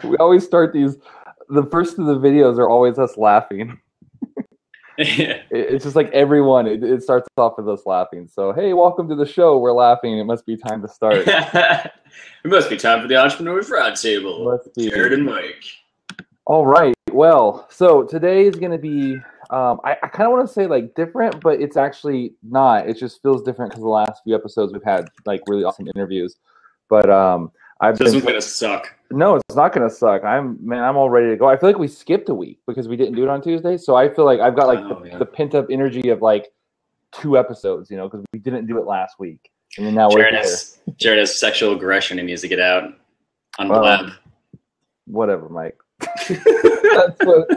We always start these. The first of the videos are always us laughing. It's just like everyone. It starts off with us laughing. So hey, welcome to the show. We're laughing. It must be time to start. It must be time for the Entrepreneurs Roundtable. Must be. Jared and Mike. All right. Well, so today is going to be. I kind of want to say like different, but it's actually not. It just feels different because the last few episodes we've had like really awesome interviews. But This one's gonna suck. No, it's not gonna suck. I'm all ready to go. I feel like we skipped a week because we didn't do it on Tuesday. So I feel like I've got like the pent up energy of like 2 episodes, because we didn't do it last week, and then now we're here. Jared has sexual aggression he needs to get out on blab. Whatever, Mike. That's what.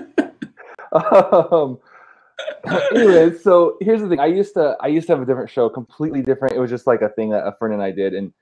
Anyway, so here's the thing. I used to have a different show, completely different. It was just like a thing that a friend and I did, and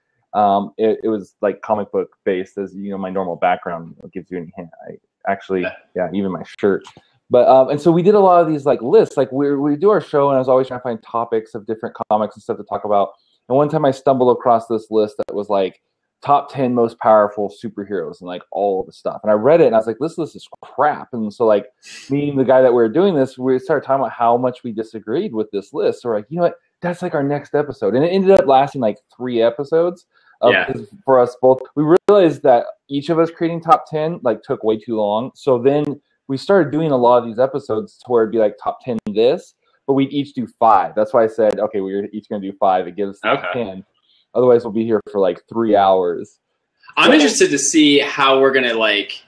it was like comic book based, as my normal background gives you any hint. I actually, even my shirt. But and so we did a lot of these like lists. Like we do our show, and I was always trying to find topics of different comics and stuff to talk about. And one time I stumbled across this list that was like top 10 most powerful superheroes and like all of the stuff. And I read it and I was like, this list is crap. And so like me and the guy that we were doing this, we started talking about how much we disagreed with this list. So we're like, you know what? That's like our next episode. And it ended up lasting like 3 episodes. For us both. We realized that each of us creating top 10 like took way too long. So then we started doing a lot of these episodes to where it'd be like top 10 this, but we'd each do 5. That's why I said, okay, we're each going to do 5. It gives 10. Otherwise, we'll be here for like 3 hours. I'm interested to see how we're gonna like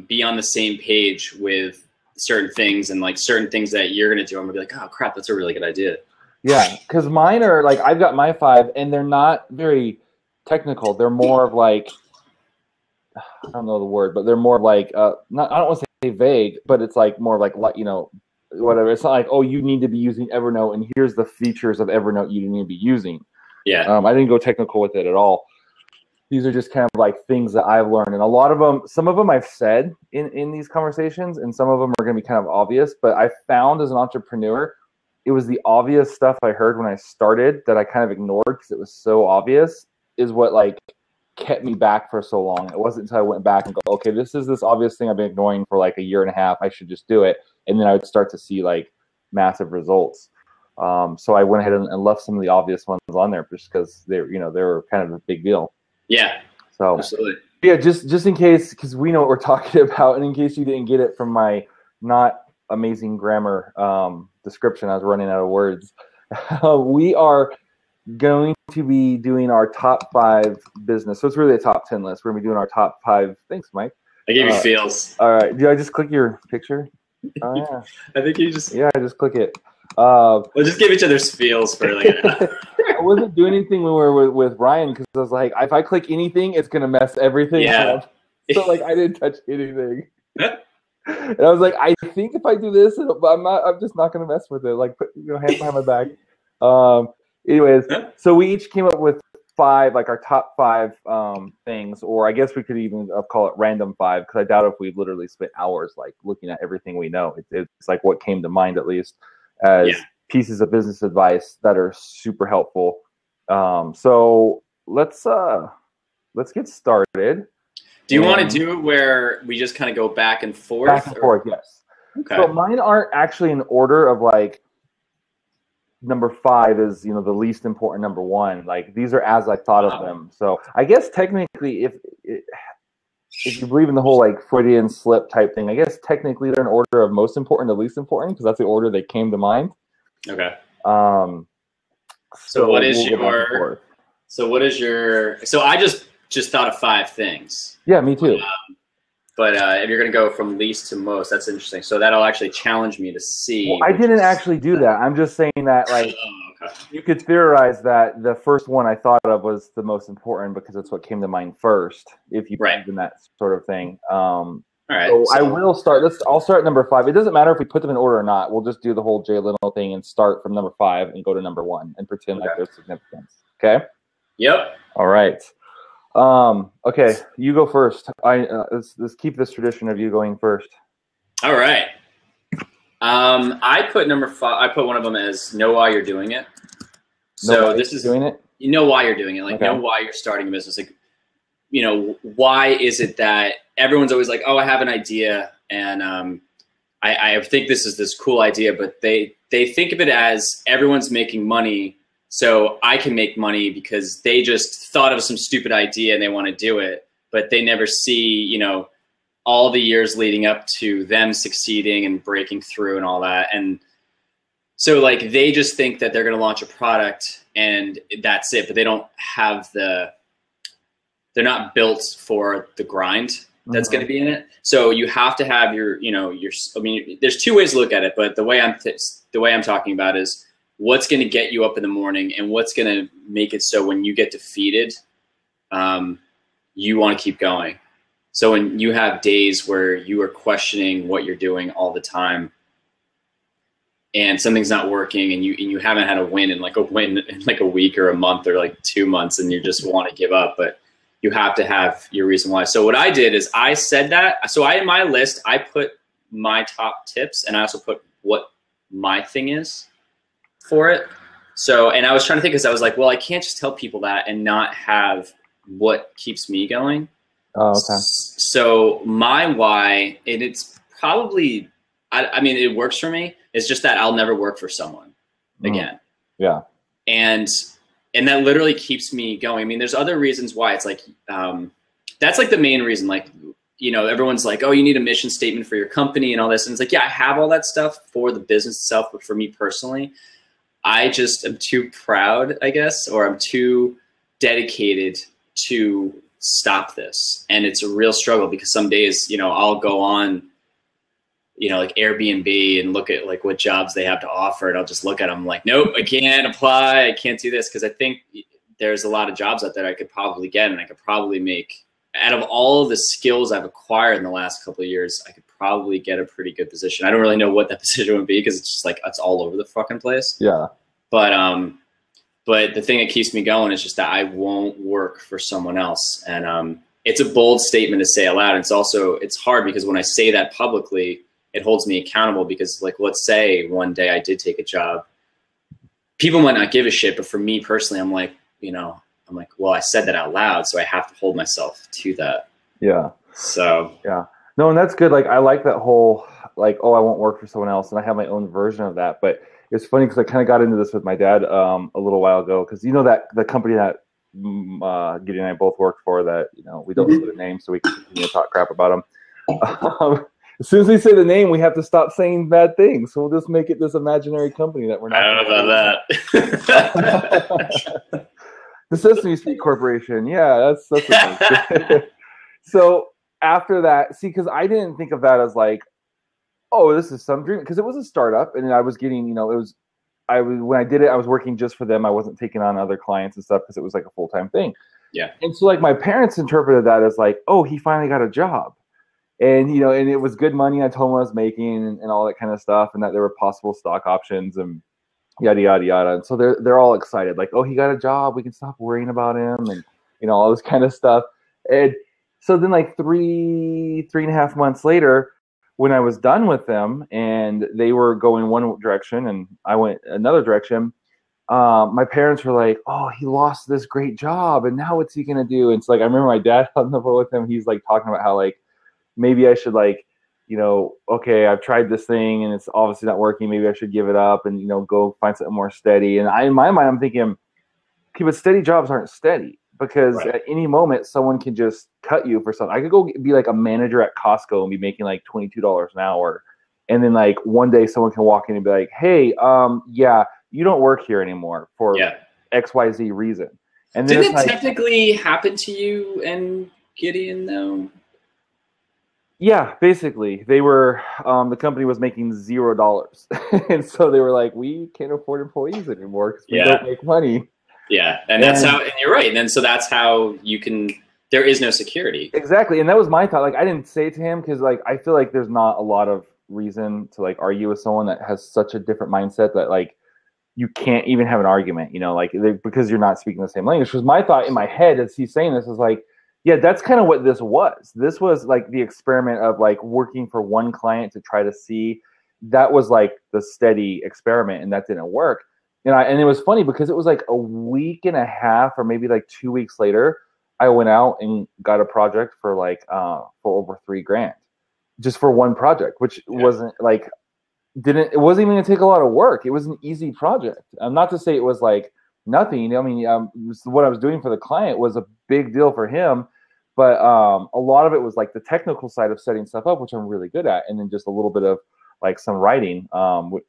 be on the same page with certain things and like certain things that you're gonna do. I'm gonna be like, oh crap, that's a really good idea. Yeah, because mine are like I've got my 5, and they're not very technical. They're more of like I don't know the word, but they're more of like not. I don't want to say vague, but it's like more like whatever. It's not like you need to be using Evernote, and here's the features of Evernote you need to be using. Yeah. I didn't go technical with it at all. These are just kind of like things that I've learned. And a lot of them, some of them I've said in these conversations, and some of them are going to be kind of obvious. But I found as an entrepreneur, it was the obvious stuff I heard when I started that I kind of ignored because it was so obvious is what like kept me back for so long. It wasn't until I went back and go, okay, this obvious thing I've been ignoring for like a year and a half. I should just do it. And then I would start to see like massive results. So I went ahead and left some of the obvious ones on there just because they were kind of a big deal. Yeah. So absolutely. Yeah, just in case, because we know what we're talking about, and in case you didn't get it from my not amazing grammar description, I was running out of words. We are going to be doing our top 5 business. So it's really a top 10 list. We're going to be doing our top 5. Thanks, Mike. I gave you feels. All right. Did I just click your picture? Oh yeah. I think you just. Yeah, I just click it. We'll just give each other feels for like an hour. I wasn't doing anything when we were with Ryan because I was like, if I click anything, it's gonna mess everything up. So like, I didn't touch anything. And I was like, I think if I do this, I'm just not gonna mess with it. Like, put hands behind my back. Anyways, so we each came up with 5, like our top 5 things, or I guess we could even call it random 5 because I doubt if we literally spent hours like looking at everything we know. It's like what came to mind at least as pieces of business advice that are super helpful. So let's get started. Do you want to do it where we just kind of go back and forth? Back and forth, yes. Okay. So mine aren't actually in order of like number 5 is the least important number 1. Like these are as I thought of them. So I guess technically, if you believe in the whole like Freudian slip type thing, I guess technically they're in order of most important to least important because that's the order they came to mind. Okay. So what is your? So what is your? So I just thought of 5 things. Yeah, me too. But if you're going to go from least to most, that's interesting. So that'll actually challenge me to see. Well, I didn't actually do that. I'm just saying that like you could theorize that the first one I thought of was the most important because it's what came to mind first. If you believe in that sort of thing. All right. So I will start. I'll start at number 5. It doesn't matter if we put them in order or not. We'll just do the whole Jay Leno thing and start from number 5 and go to number 1 and pretend like there's significance. Okay. Yep. All right. Okay, you go first. Let's keep this tradition of you going first. All right. I put number 5. I put one of them as know why you're doing it. So this is doing it. You know why you're doing it. Like know why you're starting a business. Like why is it that everyone's always like, oh, I have an idea, and I think this is this cool idea, but they think of it as everyone's making money, so I can make money because they just thought of some stupid idea and they want to do it, but they never see, all the years leading up to them succeeding and breaking through and all that. And so like they just think that they're going to launch a product and that's it, but they don't have they're not built for the grind that's going to be in it. So you have to have there's two ways to look at it, but the way I'm talking about is what's going to get you up in the morning and what's going to make it so when you get defeated, you want to keep going. So when you have days where you are questioning what you're doing all the time and something's not working and you haven't had a win in like a week or a month or like 2 months and you just want to give up, but you have to have your reason why. So what I did is I said that. So in my list, I put my top tips and I also put what my thing is for it. So, and I was trying to think because I was like, well, I can't just tell people that and not have what keeps me going. Oh, okay. So my why, and it's probably, I mean, it works for me. It's just that I'll never work for someone again. Yeah. And that literally keeps me going. I mean, there's other reasons why. It's like, that's like the main reason. Like, everyone's like, oh, you need a mission statement for your company and all this. And it's like, yeah, I have all that stuff for the business itself. But for me personally, I just am too proud, I guess, or I'm too dedicated to stop this. And it's a real struggle because some days, I'll go on, like Airbnb and look at like what jobs they have to offer. And I'll just look at them like, nope, I can't apply. I can't do this. Cause I think there's a lot of jobs out there I could probably get. And I could probably make, out of all of the skills I've acquired in the last couple of years, I could probably get a pretty good position. I don't really know what that position would be because it's just like, it's all over the fucking place. Yeah. But the thing that keeps me going is just that I won't work for someone else. And it's a bold statement to say aloud. It's hard because when I say that publicly, it holds me accountable because like, let's say one day I did take a job, people might not give a shit, but for me personally, I'm like, well, I said that out loud, so I have to hold myself to that. Yeah. So. Yeah. No, and that's good. Like, I like that whole, like, oh, I won't work for someone else. And I have my own version of that. But it's funny because I kind of got into this with my dad a little while ago. Because that the company that Gideon and I both worked for that, we don't know the name, so we can continue to talk crap about them. As soon as we say the name, we have to stop saying bad things. So we'll just make it this imaginary company that we're not. I don't know about that. The Sesame Street Corporation. Yeah, that's amazing. So after that, see, because I didn't think of that as like, oh, this is some dream. Because it was a startup, and I was getting, when I did it, I was working just for them. I wasn't taking on other clients and stuff because it was like a full-time thing. Yeah. And so like my parents interpreted that as like, oh, he finally got a job. And, and it was good money. I told him what I was making and all that kind of stuff, and that there were possible stock options and yada, yada, yada. And so they're all excited. Like, oh, he got a job. We can stop worrying about him and, all this kind of stuff. And so then like 3.5 months later, when I was done with them and they were going one direction and I went another direction, my parents were like, oh, he lost this great job. And now what's he going to do? And it's like, I remember my dad on the phone with him. He's like talking about how like, maybe I should like, okay, I've tried this thing and it's obviously not working. Maybe I should give it up and, go find something more steady. And in my mind, I'm thinking, okay, but steady jobs aren't steady because at any moment someone can just cut you for something. I could go be like a manager at Costco and be making like $22 an hour. And then like one day someone can walk in and be like, hey, yeah, you don't work here anymore for XYZ reason. And then didn't it technically happen to you and Gideon though? Yeah, basically, they were. The company was making $0, and so they were like, "We can't afford employees anymore because we don't make money." Yeah, and that's how. And you're right. And then so that's how you can. There is no security. Exactly, and that was my thought. Like, I didn't say it to him because, like, I feel like there's not a lot of reason to like argue with someone that has such a different mindset that like you can't even have an argument. Because you're not speaking the same language. Because my thought in my head as he's saying this is like. Yeah, that's kind of what this was. This was like the experiment of like working for one client to try to see. That was like the steady experiment, and that didn't work. And it was funny because it was like a week and a half or maybe like 2 weeks later, I went out and got a project for like for over $3,000 just for one project, which wasn't like it wasn't even gonna take a lot of work. It was an easy project. Not to say it was like nothing. I mean, what I was doing for the client was a big deal for him, but a lot of it was like the technical side of setting stuff up, which I'm really good at, and then just a little bit of like some writing, with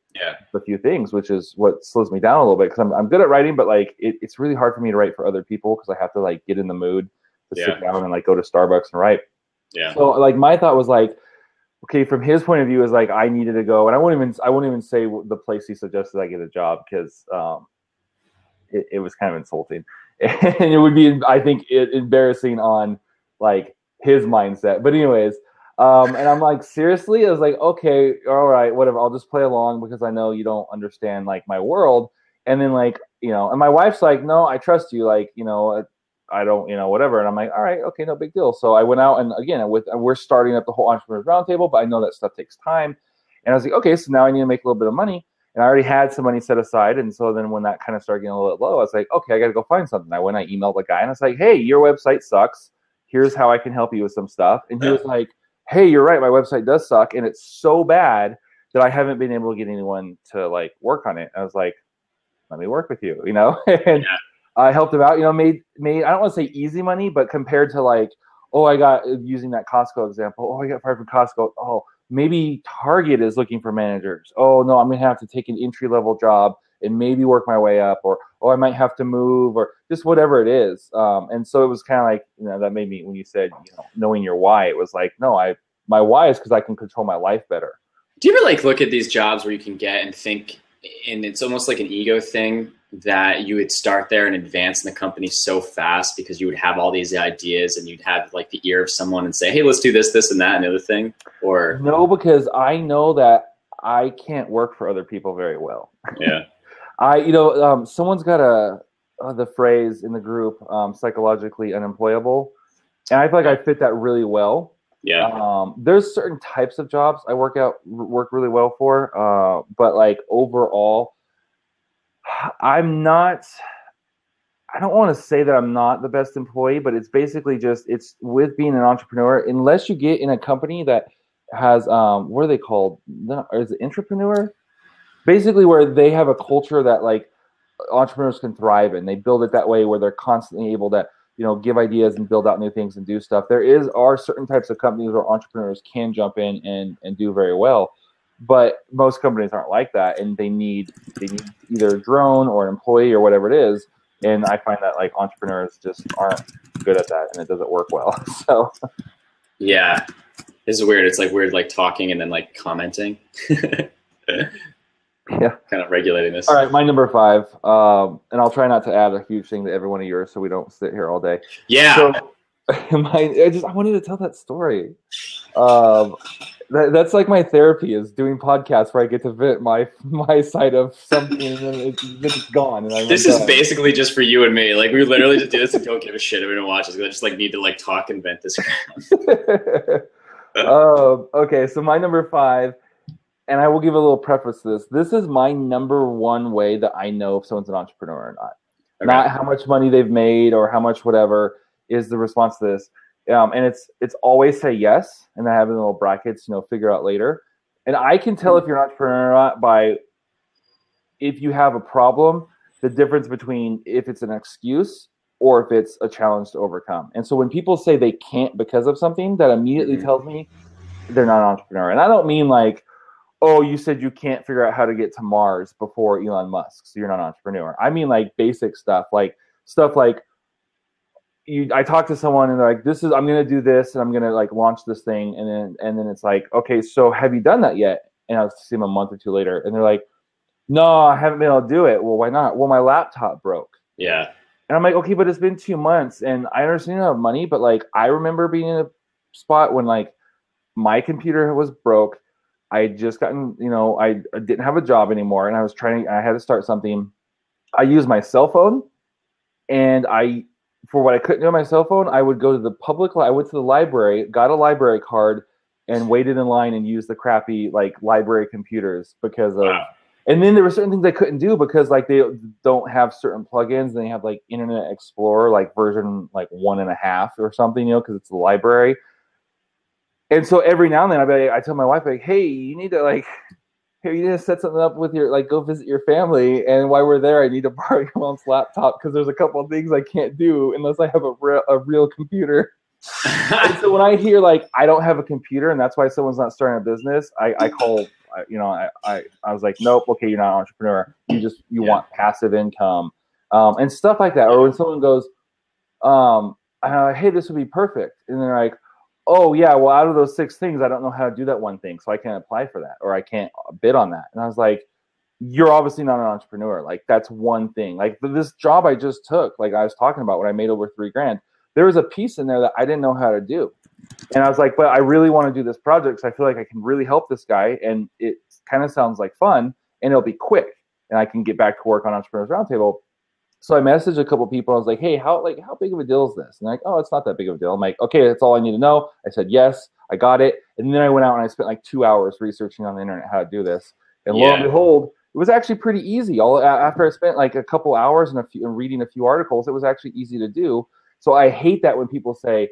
a few things, which is what slows me down a little bit because I'm good at writing, but like it's really hard for me to write for other people because I have to like get in the mood to sit down and like go to Starbucks and write. Yeah. So like my thought was like, okay, from his point of view is like I needed to go, and I won't even say the place he suggested I get a job because it was kind of insulting, and it would be, I think, embarrassing on like his mindset. But anyways, and I'm like, seriously? I was like, okay, all right, whatever. I'll just play along because I know you don't understand like my world. And then like, and my wife's like, no, I trust you. Like, I don't, whatever. And I'm like, all right, okay, no big deal. So I went out and again, we're starting up the whole Entrepreneurs Roundtable, but I know that stuff takes time. And I was like, okay, so now I need to make a little bit of money. And I already had some money set aside. And so then when that kind of started getting a little bit low, I was like, okay, I got to go find something. I emailed the guy and I was like, hey, your website sucks. Here's how I can help you with some stuff. And he was like, hey, you're right. My website does suck. And it's so bad that I haven't been able to get anyone to like work on it. I was like, let me work with you, and I helped him out, made, I don't want to say easy money, but compared to like, I got, using that Costco example, I got fired from Costco. Oh, maybe Target is looking for managers. Oh no, I'm going to have to take an entry-level job and maybe work my way up, or, I might have to move, or just whatever it is. And so it was kind of like, that made me, when you said, knowing your why, it was like, no, my why is because I can control my life better. Do you ever like look at these jobs where you can get and think, and it's almost like an ego thing, that you would start there and advance in the company so fast because you would have all these ideas and you'd have like the ear of someone and say, hey, let's do this, this, and that, and the other thing? Or no, because I know that I can't work for other people very well. Yeah. Someone's got the phrase in the group, psychologically unemployable. And I feel like I fit that really well. Yeah. There's certain types of jobs I work really well for. But like overall, I don't want to say that I'm not the best employee, but it's basically it's with being an entrepreneur, unless you get in a company that has, what are they called? Is it entrepreneur? Basically where they have a culture that like entrepreneurs can thrive in. They build it that way where they're constantly able to, give ideas and build out new things and do stuff. Are certain types of companies where entrepreneurs can jump in and do very well. But most companies aren't like that, and they need either a drone or an employee or whatever it is. And I find that like entrepreneurs just aren't good at that, and it doesn't work well. So yeah, this is weird. It's like weird, like talking and then like commenting. Yeah, kind of regulating this. All right, my number 5, and I'll try not to add a huge thing to every one of yours, so we don't sit here all day. Yeah. So, I wanted to tell that story. That's like my therapy, is doing podcasts where I get to vent my side of something, and then it's gone. And this is basically just for you and me. Like we literally just do this and don't give a shit if we don't watch this. I just like need to like talk and vent this. Okay, so my number 5. And I will give a little preface to this. This is my number 1 way that I know if someone's an entrepreneur or not. Okay. Not how much money they've made or how much whatever is the response to this. And it's always say yes. And I have in little brackets, figure out later. And I can tell if you're an entrepreneur or not by if you have a problem, the difference between if it's an excuse or if it's a challenge to overcome. And so when people say they can't because of something, that immediately tells me they're not an entrepreneur. And I don't mean like, oh, you said you can't figure out how to get to Mars before Elon Musk, so you're not an entrepreneur. I mean like basic stuff like I talk to someone and they're like, I'm going to do this and I'm going to like launch this thing. And then it's like, okay, so have you done that yet? And I'll see them a month or 2 later and they're like, no, I haven't been able to do it. Well, why not? Well, my laptop broke. Yeah. And I'm like, okay, but it's been 2 months and I understand you don't have money, but like, I remember being in a spot when like my computer was broke. I had just gotten, I didn't have a job anymore and I had to start something. I used my cell phone and for what I couldn't do on my cell phone, I would go to I went to the library, got a library card and waited in line and used the crappy like library computers because of, And then there were certain things I couldn't do because like they don't have certain plugins, and they have like Internet Explorer like version like 1.5 or something, because it's the library. And so every now and then I tell my wife like, hey, you need to like, here, you need to set something up with your like, go visit your family, and while we're there, I need to borrow your mom's laptop because there's a couple of things I can't do unless I have a real computer. And so when I hear like I don't have a computer and that's why someone's not starting a business, I call. I was like, nope, okay, you're not an entrepreneur. You want passive income, and stuff like that. Or when someone goes, hey, this would be perfect, and they're like, oh yeah, well, out of those 6 things, I don't know how to do that one thing, so I can't apply for that, or I can't bid on that. And I was like, you're obviously not an entrepreneur. Like that's one thing. Like this job I just took, like I was talking about when I made over $3,000, there was a piece in there that I didn't know how to do. And I was like, but I really want to do this project because I feel like I can really help this guy. And it kind of sounds like fun and it'll be quick. And I can get back to work on Entrepreneurs Roundtable. So I messaged a couple people. I was like, hey, how big of a deal is this? And they're like, oh, it's not that big of a deal. I'm like, okay, that's all I need to know. I said, yes, I got it. And then I went out and I spent like 2 hours researching on the internet how to do this. And lo and behold, it was actually pretty easy. After I spent like a couple hours and reading a few articles, it was actually easy to do. So I hate that when people say,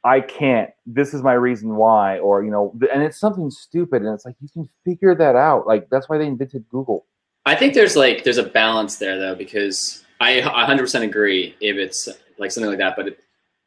I can't, this is my reason why, or, and it's something stupid. And it's like, you can figure that out. Like, that's why they invented Google. I think there's a balance there though, because I 100% agree if it's like something like that, but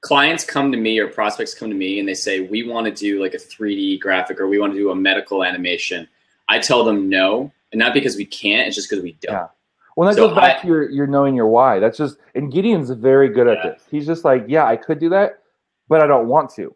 clients come to me or prospects come to me and they say, we want to do like a 3D graphic or we want to do a medical animation. I tell them no, and not because we can't, it's just because we don't. Yeah. Well, that goes back to your knowing your why. That's just, and Gideon's very good at this. He's just like, yeah, I could do that, but I don't want to.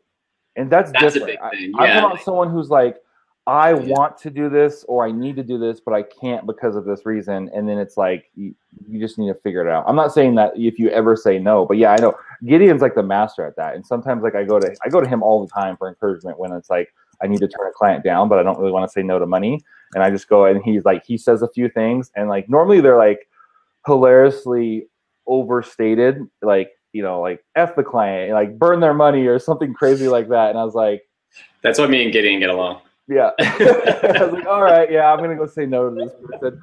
And that's different. A big thing. I'm not someone who's like, I want to do this or I need to do this, but I can't because of this reason. And then it's like, you just need to figure it out. I'm not saying that if you ever say no, but yeah, I know Gideon's like the master at that. And sometimes like I go to him all the time for encouragement when it's like, I need to turn a client down, but I don't really want to say no to money. And I just go and he's like, he says a few things and like, normally they're like hilariously overstated, like, like F the client, like burn their money or something crazy like that. And I was like, that's why me and Gideon get along. Yeah. I was like, all right, yeah, I'm going to go say no to this person,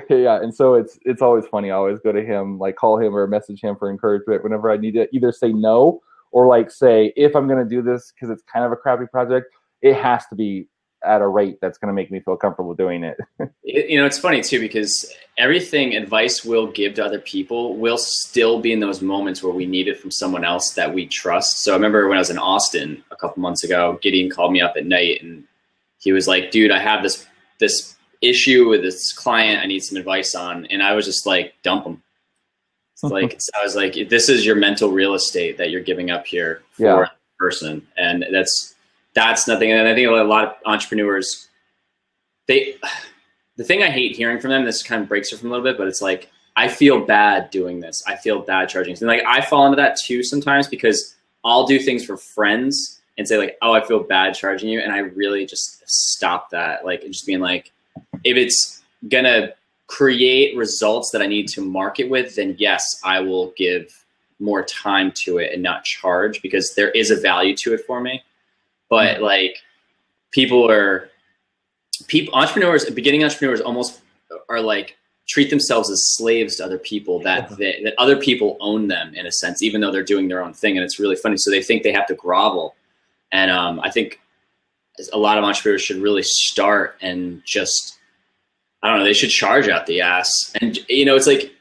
yeah. And so it's always funny. I always go to him, like call him or message him for encouragement whenever I need to either say no or like say, if I'm going to do this, because it's kind of a crappy project, it has to be at a rate that's going to make me feel comfortable doing it. It's funny too, because everything advice we'll give to other people will still be in those moments where we need it from someone else that we trust. So I remember when I was in Austin a couple months ago, Gideon called me up at night and he was like, dude, I have this issue with this client I need some advice on. And I was just like, dump him. I was like, this is your mental real estate that you're giving up here for a person. And that's nothing. And I think a lot of entrepreneurs, the thing I hate hearing from them, this kind of breaks it from a little bit, but it's like, I feel bad doing this. I feel bad charging. And like, I fall into that too sometimes because I'll do things for friends and say like, oh, I feel bad charging you. And I really just stop that. Like just being like, if it's gonna create results that I need to market with, then yes, I will give more time to it and not charge because there is a value to it for me. But like entrepreneurs, beginning entrepreneurs almost are like treat themselves as slaves to other people that other people own them in a sense, even though they're doing their own thing. And it's really funny. So they think they have to grovel. And I think a lot of entrepreneurs should really start and just, I don't know, they should charge out the ass. And it's like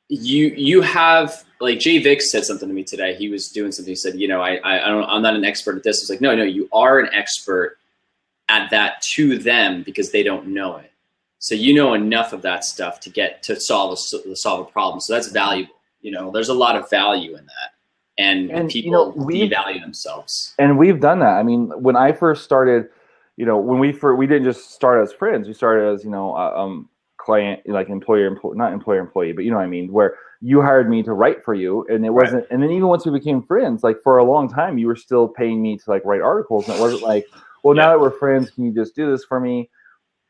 you have, like Jay Vick said something to me today. He was doing something. He said, I'm not an expert at this. It's like, no, you are an expert at that to them because they don't know it. So you know enough of that stuff to solve a problem. So that's valuable. There's a lot of value in that, and people devalue themselves. And we've done that. I mean, when I first started, when we didn't just start as friends. We started as client, like not employer employee, but you know what I mean, where you hired me to write for you, and it wasn't. Right. And then even once we became friends, like for a long time, you were still paying me to like write articles, and it wasn't like, well, now that we're friends, can you just do this for me?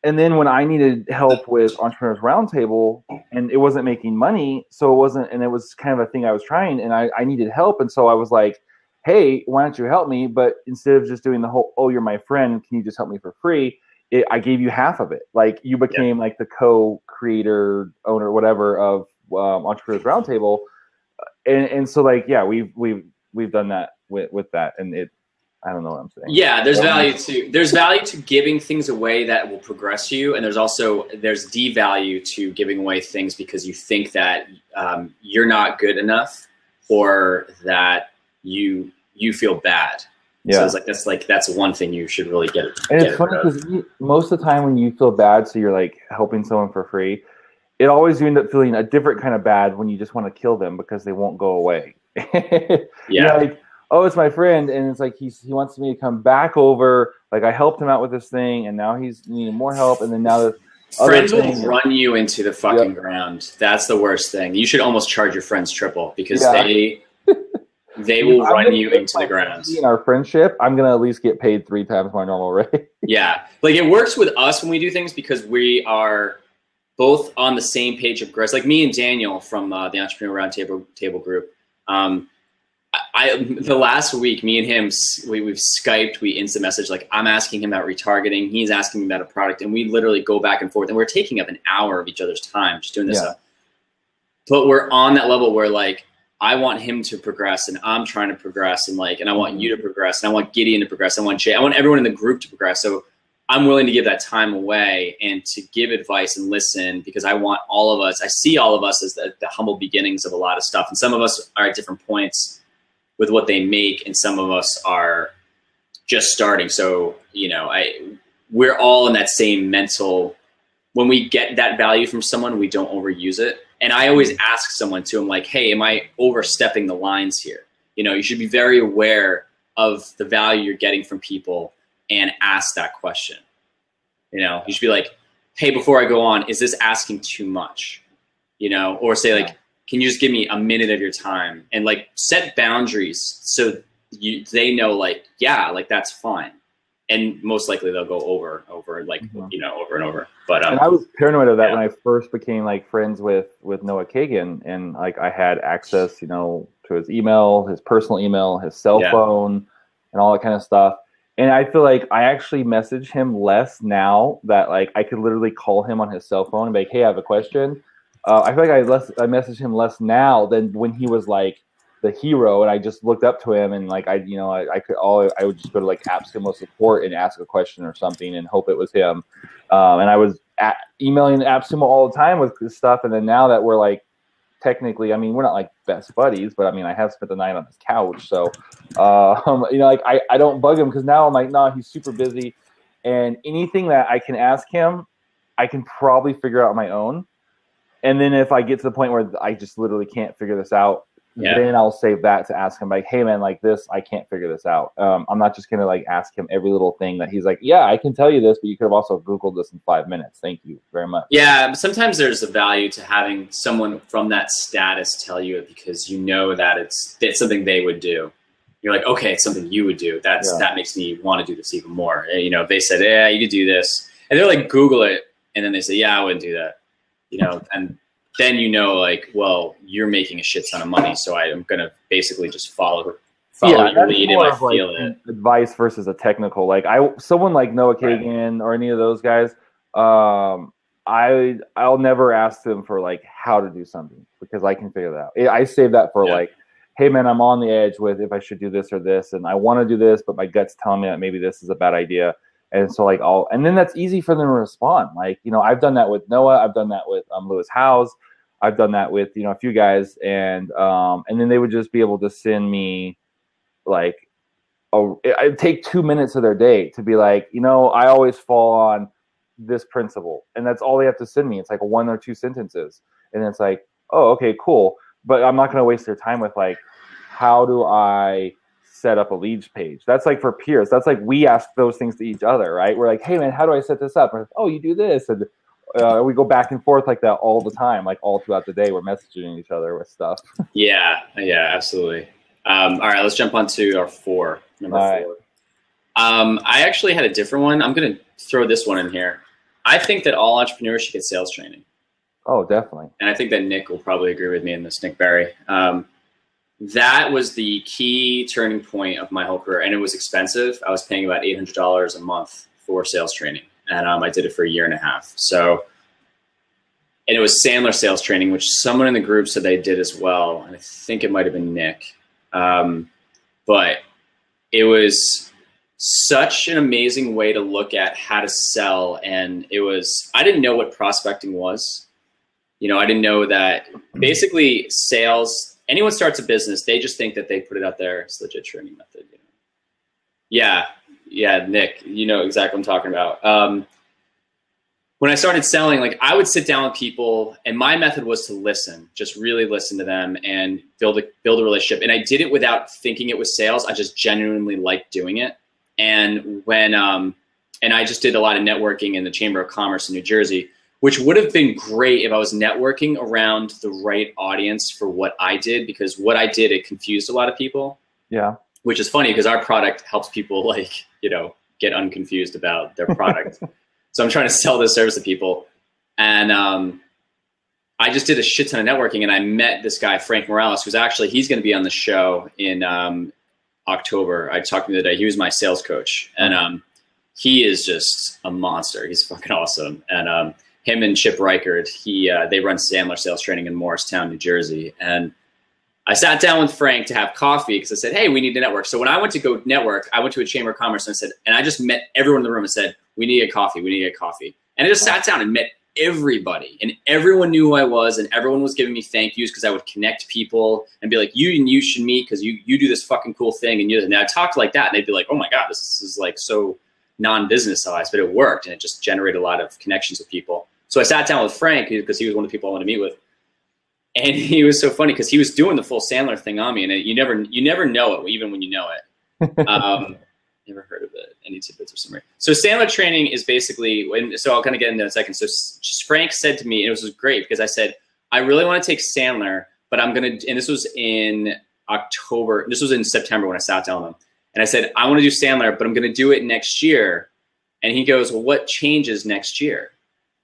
And then when I needed help with Entrepreneurs Roundtable, and it wasn't making money, so it wasn't, and it was kind of a thing I was trying, and I needed help, and so I was like, hey, why don't you help me? But instead of just doing the whole, oh, you're my friend, can you just help me for free? I gave you half of it. Like you became like the co-creator, owner, whatever of Entrepreneurs Roundtable, and so like we've done that with that, and it. I don't know what I'm saying. Yeah, there's value to giving things away that will progress you, and there's devalue to giving away things because you think that you're not good enough or that you feel bad. Yeah. So it's that's one thing you should really get. And it's funny because most of the time when you feel bad, so you're like helping someone for free, it always you end up feeling a different kind of bad when you just want to kill them because they won't go away. Yeah. Like, oh, it's my friend, and it's like he wants me to come back over. Like I helped him out with this thing, and now he's needing more help. And then now the friends will run you into the fucking ground. That's the worst thing. You should almost charge your friends triple because they will run you into the ground. In our friendship, I'm gonna at least get paid 3 times my normal rate. Yeah, like it works with us when we do things because we are both on the same page of growth. Like me and Daniel from the Entrepreneur Roundtable group. The last week, me and him, we've Skyped, we instant message. Like I'm asking him about retargeting, he's asking me about a product, and we literally go back and forth. And we're taking up an hour of each other's time just doing this stuff. But we're on that level where like I want him to progress, and I'm trying to progress, and I want you to progress, and I want Gideon to progress, I want Jay, I want everyone in the group to progress. So I'm willing to give that time away and to give advice and listen because I want all of us. I see all of us as the humble beginnings of a lot of stuff, and some of us are at different points with what they make, and some of us are just starting. So, we're all in that same mental, when we get that value from someone, we don't overuse it. And I always ask someone too, I'm like, hey, am I overstepping the lines here? You should be very aware of the value you're getting from people and ask that question. You should be like, hey, before I go on, is this asking too much? Or say like, can you just give me a minute of your time and set boundaries so they know that's fine. And most likely they'll go over over and over. But and I was paranoid of that when I first became friends with Noah Kagan, and I had access, to his email, his personal email, his cell phone, and all that kind of stuff. And I feel like I actually message him less now that I could literally call him on his cell phone and be like, hey, I have a question. I feel like I message him less now than when he was the hero, and I just looked up to him, and I would just go to AppSumo support and ask a question or something and hope it was him. And I was emailing AppSumo all the time with this stuff, and then now that we're technically, we're not best buddies, but I have spent the night on his couch, so I don't bug him because now I'm like, no, he's super busy, and anything that I can ask him, I can probably figure out on my own. And then if I get to the point where I just literally can't figure this out, then I'll save that to ask him hey man, this, I can't figure this out. I'm not just going to ask him every little thing that he's like, yeah, I can tell you this, but you could have also Googled this in 5 minutes. Thank you very much. Yeah. Sometimes there's a value to having someone from that status tell you it because that it's something they would do. You're like, okay, it's something you would do. That makes me want to do this even more. If they said, yeah, you could do this, and they're like, Google it. And then they say, yeah, I wouldn't do that. And then well, you're making a shit ton of money, so I'm gonna basically just follow your lead if I feel it. Advice versus a technical, someone like Noah Kagan or any of those guys, I'll never ask them for how to do something because I can figure that out. I save that for hey man, I'm on the edge with if I should do this or this, and I want to do this, but my gut's telling me that maybe this is a bad idea. And so and then that's easy for them to respond. I've done that with Noah. I've done that with Lewis Howes. I've done that with, a few guys, and then they would just be able to send me it'd take 2 minutes of their day to be I always fall on this principle, and that's all they have to send me. It's 1 or 2 sentences, and it's oh, okay, cool. But I'm not going to waste their time with how do I set up a leads page? That's for peers. That's we ask those things to each other, right? We're hey man, how do I set this up? And oh, you do this, and we go back and forth like that all the time, all throughout the day. We're messaging each other with stuff. Yeah, absolutely. All right, let's jump on to our number 4. I actually had a different one. I'm going to throw this one in here. I think that all entrepreneurs should get sales training. Oh, definitely. And I think that Nick will probably agree with me in this, Nick Barry. That was the key turning point of my whole career, and it was expensive. I was paying about $800 a month for sales training. and I did it for 1.5 years. So, and it was Sandler sales training, which someone in the group said they did as well, and I think it might have been Nick. But it was such an amazing way to look at how to sell, and I didn't know what prospecting was. You know, I didn't know that basically sales, anyone starts a business, they just think that they put it out there. It's a legit training method. You know? Yeah, Nick, you know exactly what I'm talking about. When I started selling, like I would sit down with people, and my method was to listen, just really listen to them and build a relationship. And I did it without thinking it was sales. I just genuinely liked doing it. And when, and I just did a lot of networking in the Chamber of Commerce in New Jersey, which would have been great if I was networking around the right audience for what I did, because what I did, it confused a lot of people. Yeah. Which is funny because our product helps people like, you know, get unconfused about their product. So I'm trying to sell this service to people. And I just did a shit ton of networking, and I met this guy, Frank Morales, he's going to be on the show in October. I talked to him the other day. He was my sales coach, and he is just a monster. He's fucking awesome. And him and Chip Reichard, they run Sandler sales training in Morristown, New Jersey. And I sat down with Frank to have coffee because I said, hey, we need to network. So when I went to go network, I went to a Chamber of Commerce and I just met everyone in the room and said, we need to get coffee. We need to get coffee. And I just sat down and met everybody, and everyone knew who I was, and everyone was giving me thank yous because I would connect people and be like, you should meet because you do this fucking cool thing. And I talked like that, and they'd be like, oh my God, this is like so non-business-sized, but it worked, and it just generated a lot of connections with people. So I sat down with Frank because he was one of the people I wanted to meet with. And he was so funny because he was doing the full Sandler thing on me, and you never know it, even when you know it. Never heard of it. Any tidbits or summary? So Sandler training is basically, so I'll kind of get into that in a second. So Frank said to me, and it was great because I said, I really want to take Sandler, but I'm going to, and this was in October, this was in September when I sat down with him. And I said, I want to do Sandler, but I'm going to do it next year. And he goes, well, what changes next year?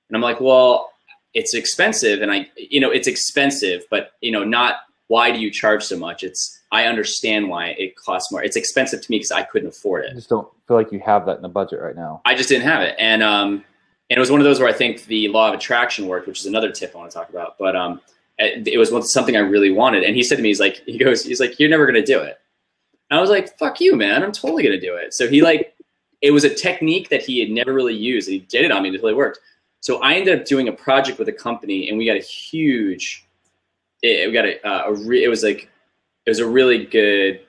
And I'm like, well, it's expensive. And it's expensive, but not why do you charge so much? I understand why it costs more. It's expensive to me because I couldn't afford it. I just don't feel like you have that in the budget right now. I just didn't have it. And it was one of those where I think the law of attraction worked, which is another tip I want to talk about. But it was something I really wanted. And he said to me, he's like, you're never going to do it. And I was like, fuck you, man. I'm totally going to do it. So it was a technique that he had never really used. And he did it on me until it worked. So I ended up doing a project with a company, and we got a huge, it was a really good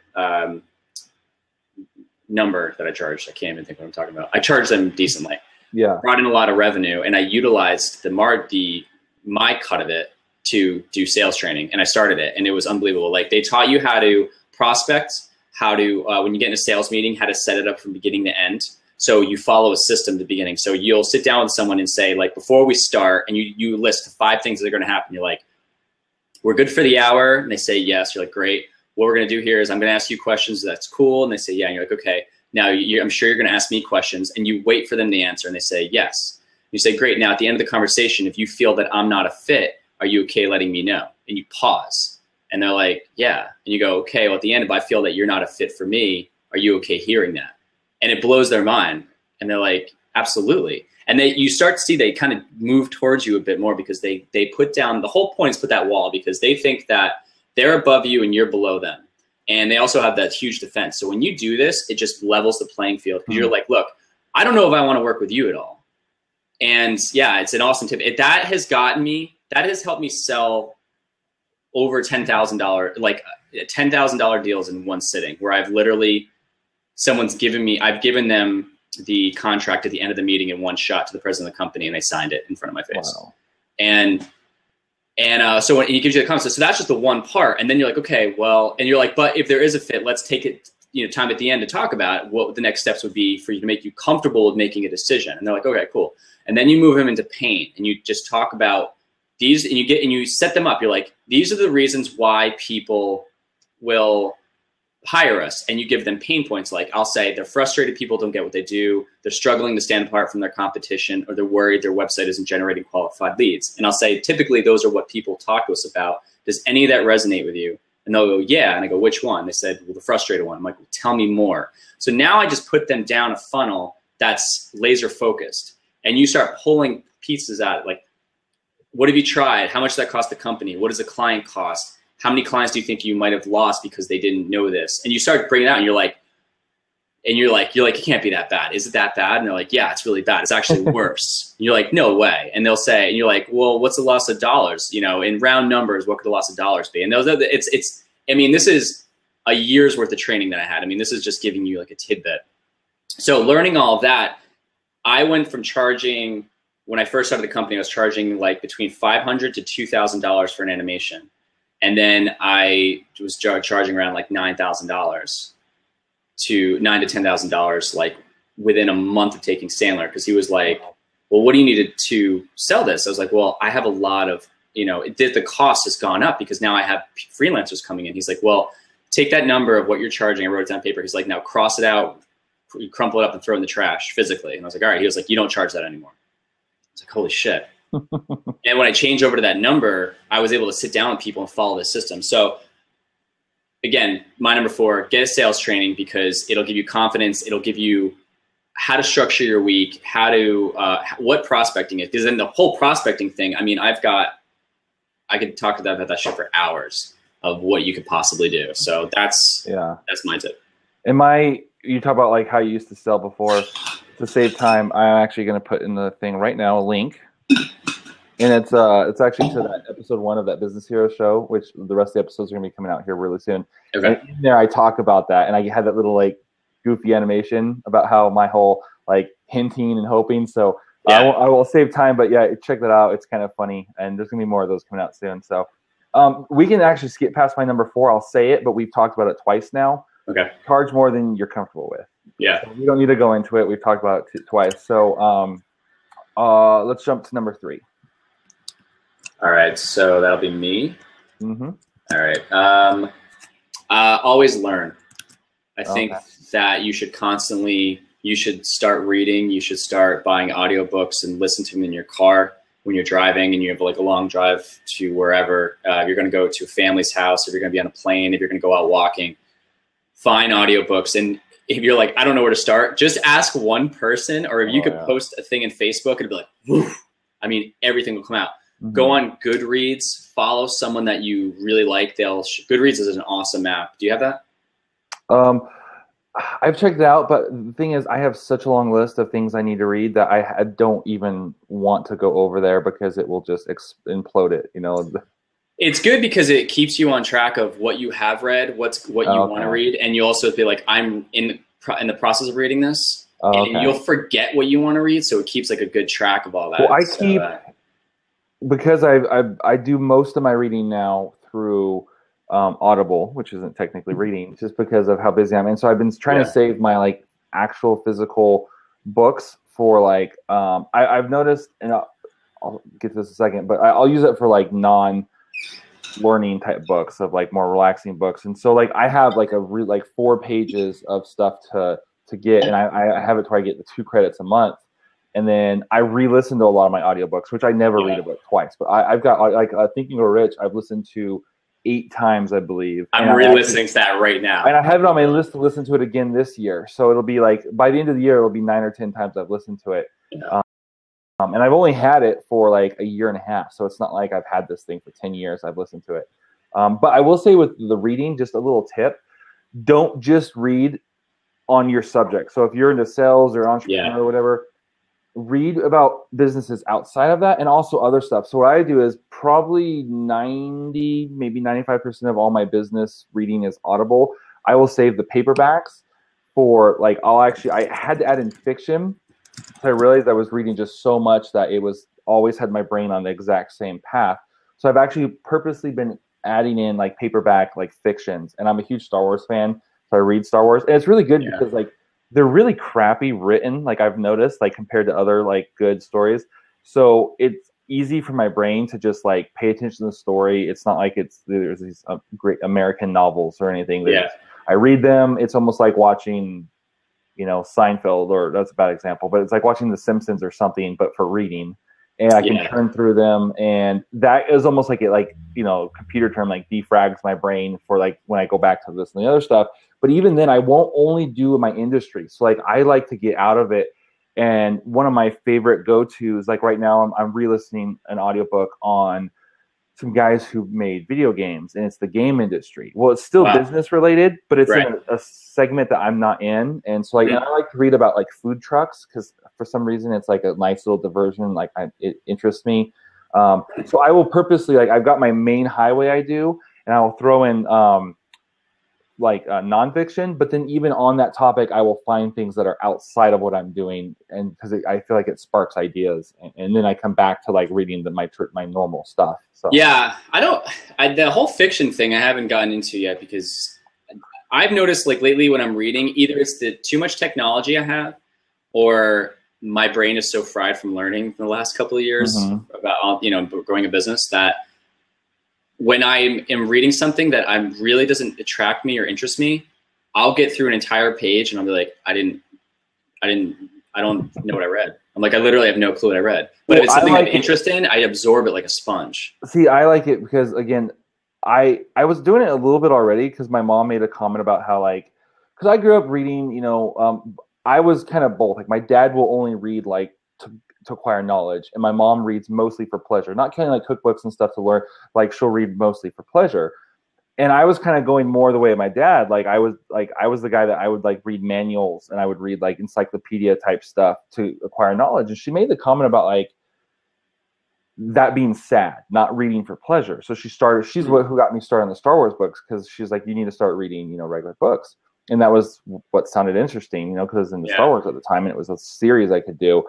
number that I charged. I can't even think what I'm talking about. I charged them decently. Yeah. Brought in a lot of revenue, and I utilized my cut of it to do sales training, and I started it, and it was unbelievable. Like they taught you how to prospect, how to when you get in a sales meeting, how to set it up from beginning to end. So you follow a system at the beginning. So you'll sit down with someone and say, like, before we start, and you list 5 things that are going to happen. You're like, we're good for the hour, and they say yes. You're like, great. What we're going to do here is I'm going to ask you questions. That's cool. And they say, yeah. And you're like, okay. Now I'm sure you're going to ask me questions, and you wait for them to answer, and they say yes. You say, great. Now at the end of the conversation, if you feel that I'm not a fit, are you okay letting me know? And you pause, and they're like, yeah. And you go, okay. Well, at the end, if I feel that you're not a fit for me, are you okay hearing that? And it blows their mind, and they're like, absolutely. And you start to see they kind of move towards you a bit more because they put down, the whole point is put that wall because they think that they're above you and you're below them. And they also have that huge defense. So when you do this, it just levels the playing field because you're like, look, I don't know if I want to work with you at all. And yeah, it's an awesome tip. That has helped me sell over $10,000, like $10,000 deals in one sitting where I've literally, I've given them the contract at the end of the meeting in one shot to the president of the company, and they signed it in front of my face. Wow. So when he gives you the comments, so that's just the one part. And then you're like, okay, well, and you're like, but if there is a fit, let's take it, time at the end to talk about what the next steps would be for you to make you comfortable with making a decision. And they're like, okay, cool. And then you move them into pain, and you just talk about these, and you set them up. You're like, these are the reasons why people will hire us, and you give them pain points. Like I'll say they're frustrated people don't get what they do, they're struggling to stand apart from their competition, or they're worried their website isn't generating qualified leads. And I'll say typically those are what people talk to us about. Does any of that resonate with you? And they'll go, yeah. And I go, which one? They said, well, the frustrated one. I'm like, well, tell me more. So now I just put them down a funnel that's laser focused. and you start pulling pieces out, like, what have you tried? How much does that cost the company? What does a client cost? How many clients do you think you might have lost because they didn't know this? And you start bringing it out, and you're like, it can't be that bad. Is it that bad? And they're like, yeah, it's really bad. It's actually worse. And you're like, no way. And they'll say, and you're like, well, what's the loss of dollars? You know, in round numbers, what could the loss of dollars be? And those are I mean, this is a year's worth of training that I had. I mean, this is just giving you like a tidbit. So learning all of that, I went from charging, when I first started the company, I was charging like between $500 to $2,000 for an animation. And then I was charging around like $9,000 to $9,000 to $10,000, like within a month of taking Sandler. Cause he was like, well, what do you need to sell this? I was like, well, I have a lot of, the cost has gone up because now I have freelancers coming in. He's like, well, take that number of what you're charging. I wrote it down on paper. He's like, now cross it out, you crumple it up and throw it in the trash physically. And I was like, all right. He was like, you don't charge that anymore. I was like, holy shit. And when I changed over to that number, I was able to sit down with people and follow the system. So again, my number 4, get a sales training, because it'll give you confidence. It'll give you how to structure your week, how to, what prospecting is. Because then the whole prospecting thing, I mean, I could talk about that shit for hours of what you could possibly do. So that's my tip. You talk about like how you used to sell before. To save time, I'm actually going to put in the thing right now a link. And it's actually to that episode 1 of that Business Hero show, which the rest of the episodes are going to be coming out here really soon. Okay. And in there, I talk about that, and I had that little like goofy animation about how my whole like hinting and hoping. So I will save time, but yeah, check that out. It's kind of funny, and there's going to be more of those coming out soon. So we can actually skip past my number 4. I'll say it, but we've talked about it twice now. Okay. Charge more than you're comfortable with. Yeah. So we don't need to go into it. We've talked about it twice. So let's jump to number 3. All right, so that'll be me. Mm-hmm. All right. Always learn. I think that you should start reading. You should start buying audiobooks and listen to them in your car when you're driving and you have like a long drive to wherever. If you're going to go to a family's house, if you're going to be on a plane, if you're going to go out walking, find audiobooks. And if you're like, I don't know where to start, just ask one person, or if you could post a thing in Facebook, it'd be like, woof. I mean, everything will come out. Mm-hmm. Go on Goodreads, follow someone that you really like. Goodreads is an awesome app. Do you have that? I've checked it out, but the thing is, I have such a long list of things I need to read that I don't even want to go over there because it will just implode it. It's good because it keeps you on track of what you have read, what you want to read, and you also be like, I'm in the process of reading this, and you'll forget what you want to read, so it keeps like a good track of all that. Well, because I do most of my reading now through Audible, which isn't technically reading, just because of how busy I'm. And so I've been trying to save my like actual physical books for like I've noticed, and I'll get to this in a second, but I'll use it for like non-learning type books, of like more relaxing books. And so like I have like 4 pages of stuff to get, and I have it to where I get the 2 credits a month. And then I re-listen to a lot of my audiobooks, which I never read a book twice. But I've got like Think and Grow Rich, I've listened to 8 times, I believe. I'm re-listening to that right now. And I have it on my list to listen to it again this year. So it'll be like, by the end of the year, it'll be 9 or 10 times I've listened to it. Yeah. And I've only had it for like a year and a half. So it's not like I've had this thing for 10 years. I've listened to it. But I will say with the reading, just a little tip, don't just read on your subject. So if you're into sales or entrepreneur or whatever, read about businesses outside of that and also other stuff. So what I do is probably 90, maybe 95% of all my business reading is Audible. I will save the paperbacks for like, I had to add in fiction. So I realized I was reading just so much that it was always had my brain on the exact same path. So I've actually purposely been adding in like paperback, like fictions. And I'm a huge Star Wars fan. So I read Star Wars, and it's really good because like, they're really crappy written, like I've noticed, like compared to other like good stories. So it's easy for my brain to just like pay attention to the story. It's not like there's these great American novels or anything. I read them. It's almost like watching, Seinfeld, or that's a bad example, but it's like watching The Simpsons or something, but for reading. And I can turn through them, and that is almost like computer term, like defrags my brain for like when I go back to this and the other stuff. But even then, I won't only do my industry. So like I like to get out of it And one of my favorite go-tos, like right now, I'm re-listening an audiobook on some guys who made video games, and it's the game industry. Well, it's still business related, but it's in a segment that I'm not in. And so, like, and I like to read about like food trucks because for some reason it's like a nice little diversion. Like, it interests me. So I will purposely, like, I've got my main highway I do, and I will throw in nonfiction, but then even on that topic, I will find things that are outside of what I'm doing, and because I feel like it sparks ideas, and then I come back to like reading my normal stuff. So yeah, the whole fiction thing I haven't gotten into yet because I've noticed like lately when I'm reading, either it's the too much technology I have, or my brain is so fried from learning the last couple of years about growing a business that when I am reading something that really doesn't attract me or interest me, I'll get through an entire page and I'll be like, I don't know what I read. I'm like, I literally have no clue what I read. But if it's something I'm interested in, I absorb it like a sponge. See, I like it because, again, I was doing it a little bit already because my mom made a comment about how, like, because I grew up reading, I was kind of both. Like, my dad will only read like to acquire knowledge, and my mom reads mostly for pleasure, not kind of like cookbooks and stuff to learn. Like, she'll read mostly for pleasure. And I was kind of going more the way of my dad. Like, I was the guy that I would like read manuals, and I would read like encyclopedia type stuff to acquire knowledge. And she made the comment about like that being sad, not reading for pleasure. So she's who got me started on the Star Wars books, because she's like, you need to start reading, regular books. And that was what sounded interesting, because it was in the Star Wars at the time, and it was a series I could do.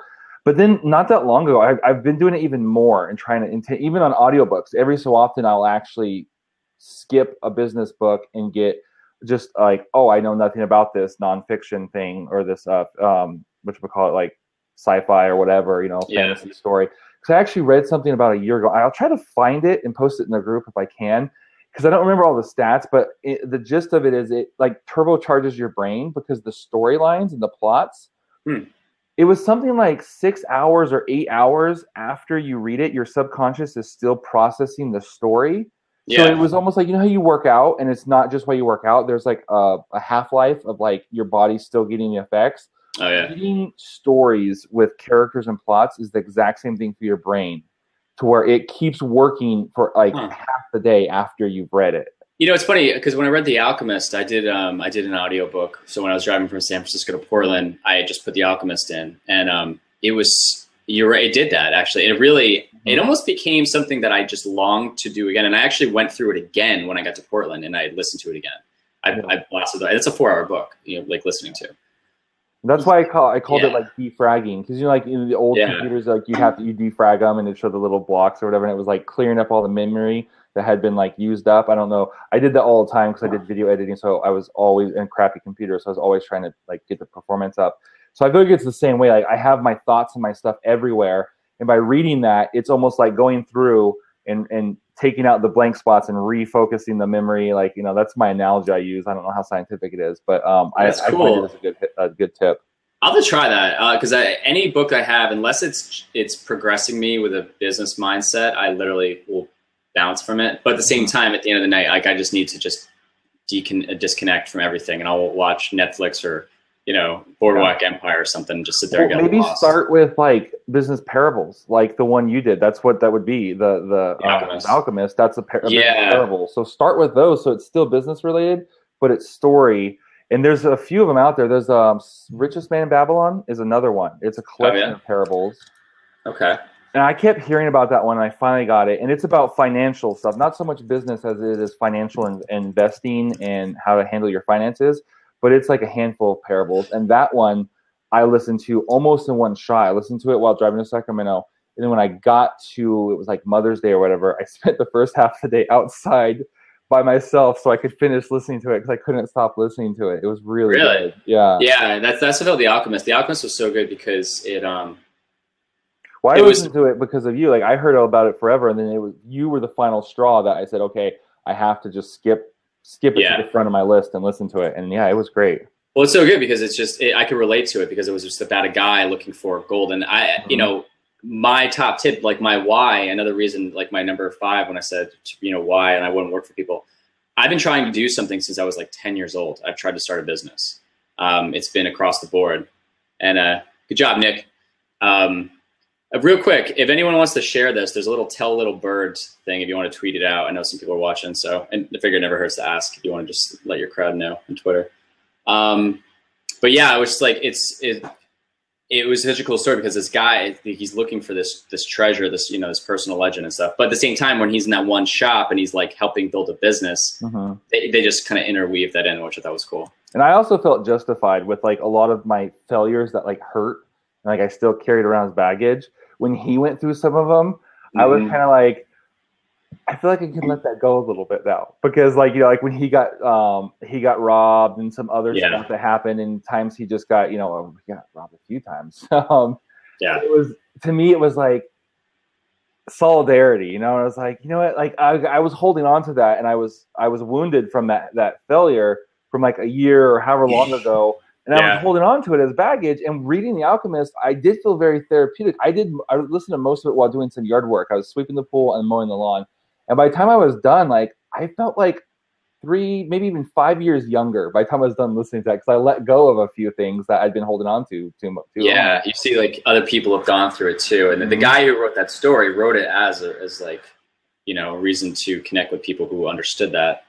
But then not that long ago, I've been doing it even more and trying to, even on audiobooks, every so often I'll actually skip a business book and get just like, oh, I know nothing about this nonfiction thing or this, what we call it, like sci-fi or whatever, fantasy story. Because I actually read something about a year ago. I'll try to find it and post it in the group if I can, because I don't remember all the stats, but the gist of it is it like turbocharges your brain because the storylines and the plots, it was something like 6 hours or 8 hours after you read it, your subconscious is still processing the story. So it was almost like, how you work out, and it's not just why you work out. There's like a half-life of like your body still getting the effects. Oh, yeah. Reading stories with characters and plots is the exact same thing for your brain, to where it keeps working for like half the day after you've read it. It's funny because when I read The Alchemist, I did an audiobook. So when I was driving from San Francisco to Portland, I just put The Alchemist in, and you're right, it did that actually. It almost became something that I just longed to do again. And I actually went through it again when I got to Portland, and I listened to it again. I blasted it. It's a 4-hour book, like listening to. That's why I called it like defragging, because like in the old computers, like you defrag them and it showed the little blocks or whatever, and it was like clearing up all the memory that had been like used up. I don't know. I did that all the time because I did video editing, so I was always in crappy computers, so I was always trying to like get the performance up. So I feel like it's the same way. Like I have my thoughts and my stuff everywhere, and by reading that, it's almost like going through and taking out the blank spots and refocusing the memory. Like, that's my analogy I use. I don't know how scientific it is, but I find it as a good tip. I'll have to try that because any book I have, unless it's progressing me with a business mindset, I literally will bounce from it. But at the same time, at the end of the night, like I just need to just disconnect from everything, and I'll watch Netflix or Boardwalk Empire or something. Just sit there and get maybe lost. Start with like business parables, like the one you did. That's what that would be. The Alchemist. That's a parable. So start with those. So it's still business related, but it's story. And there's a few of them out there. There's Richest Man in Babylon is another one. It's a collection of parables. Okay. And I kept hearing about that one, and I finally got it. And it's about financial stuff, not so much business as it is financial and investing and how to handle your finances. But it's like a handful of parables. And that one I listened to almost in one shot. I listened to it while driving to Sacramento. And then when I got to, it was like Mother's Day or whatever, I spent the first half of the day outside by myself so I could finish listening to it because I couldn't stop listening to it. It was really good. Yeah. Yeah, that's about The Alchemist. The Alchemist was so good because it I listened to it because of you. Like I heard about it forever, and then you were the final straw that I said, okay, I have to just skip it to the front of my list and listen to it. And yeah, it was great. Well, it's so good because it's just I could relate to it because it was just about a guy looking for gold. And my top tip, like my why, another reason, like my number 5 when I said why and I wouldn't work for people. I've been trying to do something since I was like 10 years old. I've tried to start a business. It's been across the board, and Good job, Nick. Real quick, if anyone wants to share this, there's a little tell little birds thing if you want to tweet it out. I know some people are watching, so and I figure it never hurts to ask if you want to just let your crowd know on Twitter. But yeah, it was like it was such a cool story because this guy, he's looking for this treasure, this this personal legend and stuff. But at the same time, when he's in that one shop and he's like helping build a business, they just kind of interweave that in, which I thought was cool. And I also felt justified with like a lot of my failures that like hurt, and like I still carried around as baggage. When he went through some of them, I was kind of like, I feel like I can let that go a little bit now, because like like when he got robbed and some other stuff that happened, and times he just got he got robbed a few times. It was, to me, it was like solidarity, and I was like, what, like I was holding on to that, and I was wounded from that failure from like a year or however long ago. And I was holding on to it as baggage. And reading The Alchemist, I did feel very therapeutic. I listened to most of it while doing some yard work. I was sweeping the pool and mowing the lawn. And by the time I was done, like I felt like 3, maybe even 5 years younger by the time I was done listening to that, because I let go of a few things that I'd been holding on to too long. Yeah, you see, like other people have gone through it too. And the guy who wrote that story wrote it as like, a reason to connect with people who understood that.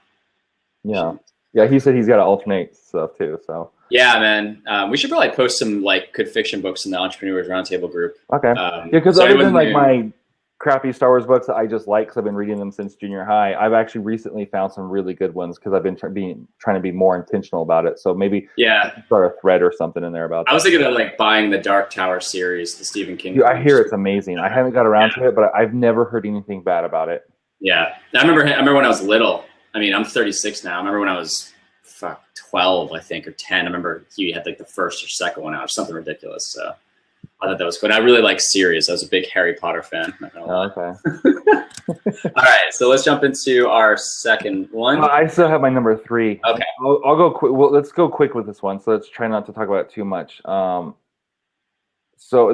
Yeah. Yeah, he said he's got to alternate stuff too, so. Yeah, man. We should probably post some like good fiction books in the Entrepreneurs Roundtable group. Okay. Because other than like my crappy Star Wars books that I just like because I've been reading them since junior high, I've actually recently found some really good ones because I've been trying to be more intentional about it. So maybe start a thread or something in there about that. I was thinking of like buying the Dark Tower series, the Stephen King. Dude, I hear it's amazing. I haven't got around to it, but I've never heard anything bad about it. Yeah. I remember when I was little. I mean, I'm 36 now. I remember when I was 12, I think, or 10. I remember he had like the first or second one out, or something ridiculous. So I thought that was cool. And I really like series. I was a big Harry Potter fan. Okay. All right, so let's jump into our second one. I still have my number 3. Okay. I'll go quick. Well, let's go quick with this one. So let's try not to talk about it too much. So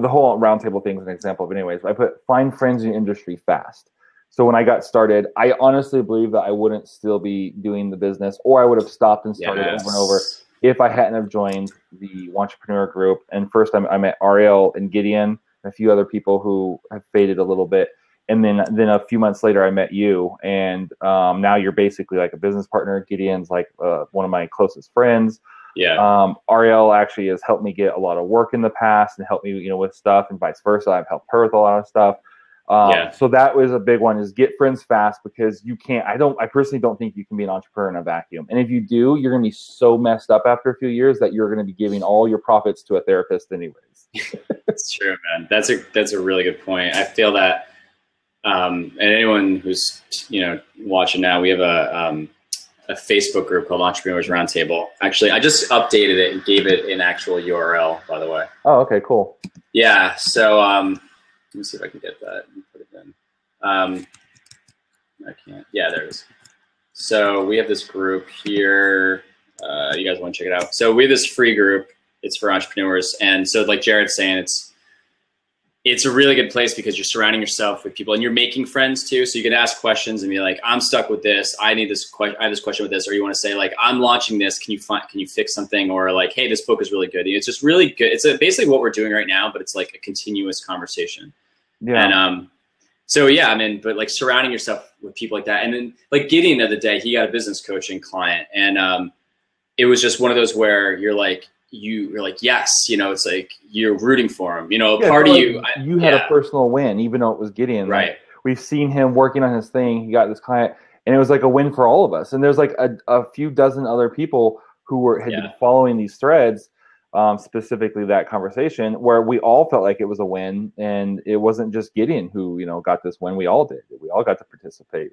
the whole roundtable thing is an example of, anyways. I put find friends in your industry fast. So when I got started, I honestly believe that I wouldn't still be doing the business, or I would have stopped and started over and over if I hadn't have joined the Entrepreneur group. And first I met Ariel and Gideon, and a few other people who have faded a little bit. And then a few months later, I met you, and now you're basically like a business partner. Gideon's like one of my closest friends. Yeah. Ariel actually has helped me get a lot of work in the past and helped me, with stuff, and vice versa. I've helped her with a lot of stuff. So that was a big one, is get friends fast, because you can't, I personally don't think you can be an entrepreneur in a vacuum. And if you do, you're going to be so messed up after a few years that you're going to be giving all your profits to a therapist anyways. That's true, man. That's a really good point. I feel that, and anyone who's, watching now, we have a Facebook group called Entrepreneurs Roundtable. Actually, I just updated it and gave it an actual URL, by the way. Oh, okay, cool. Yeah. So, let me see if I can get that and put it in. I can't. Yeah, there it is. So we have this group here. You guys want to check it out? So we have this free group. It's for entrepreneurs. And so like Jared's saying, it's a really good place because you're surrounding yourself with people and you're making friends too. So you can ask questions and be like, I'm stuck with this. I have this question with this. Or you want to say like, I'm launching this. Can you fix something? Or like, hey, this book is really good. It's just really good. It's basically what we're doing right now, but it's like a continuous conversation. Yeah. And so yeah, I mean, but like surrounding yourself with people like that. And then like Gideon the other day, he got a business coaching client, and it was just one of those where you're like, yes, it's like you're rooting for him. Part of you had a personal win, even though it was Gideon. Right. Like, we've seen him working on his thing. He got this client, and it was like a win for all of us. And there's like a few dozen other people who had been following these threads. Specifically that conversation, where we all felt like it was a win, and it wasn't just Gideon who got this win. We all did. We all got to participate.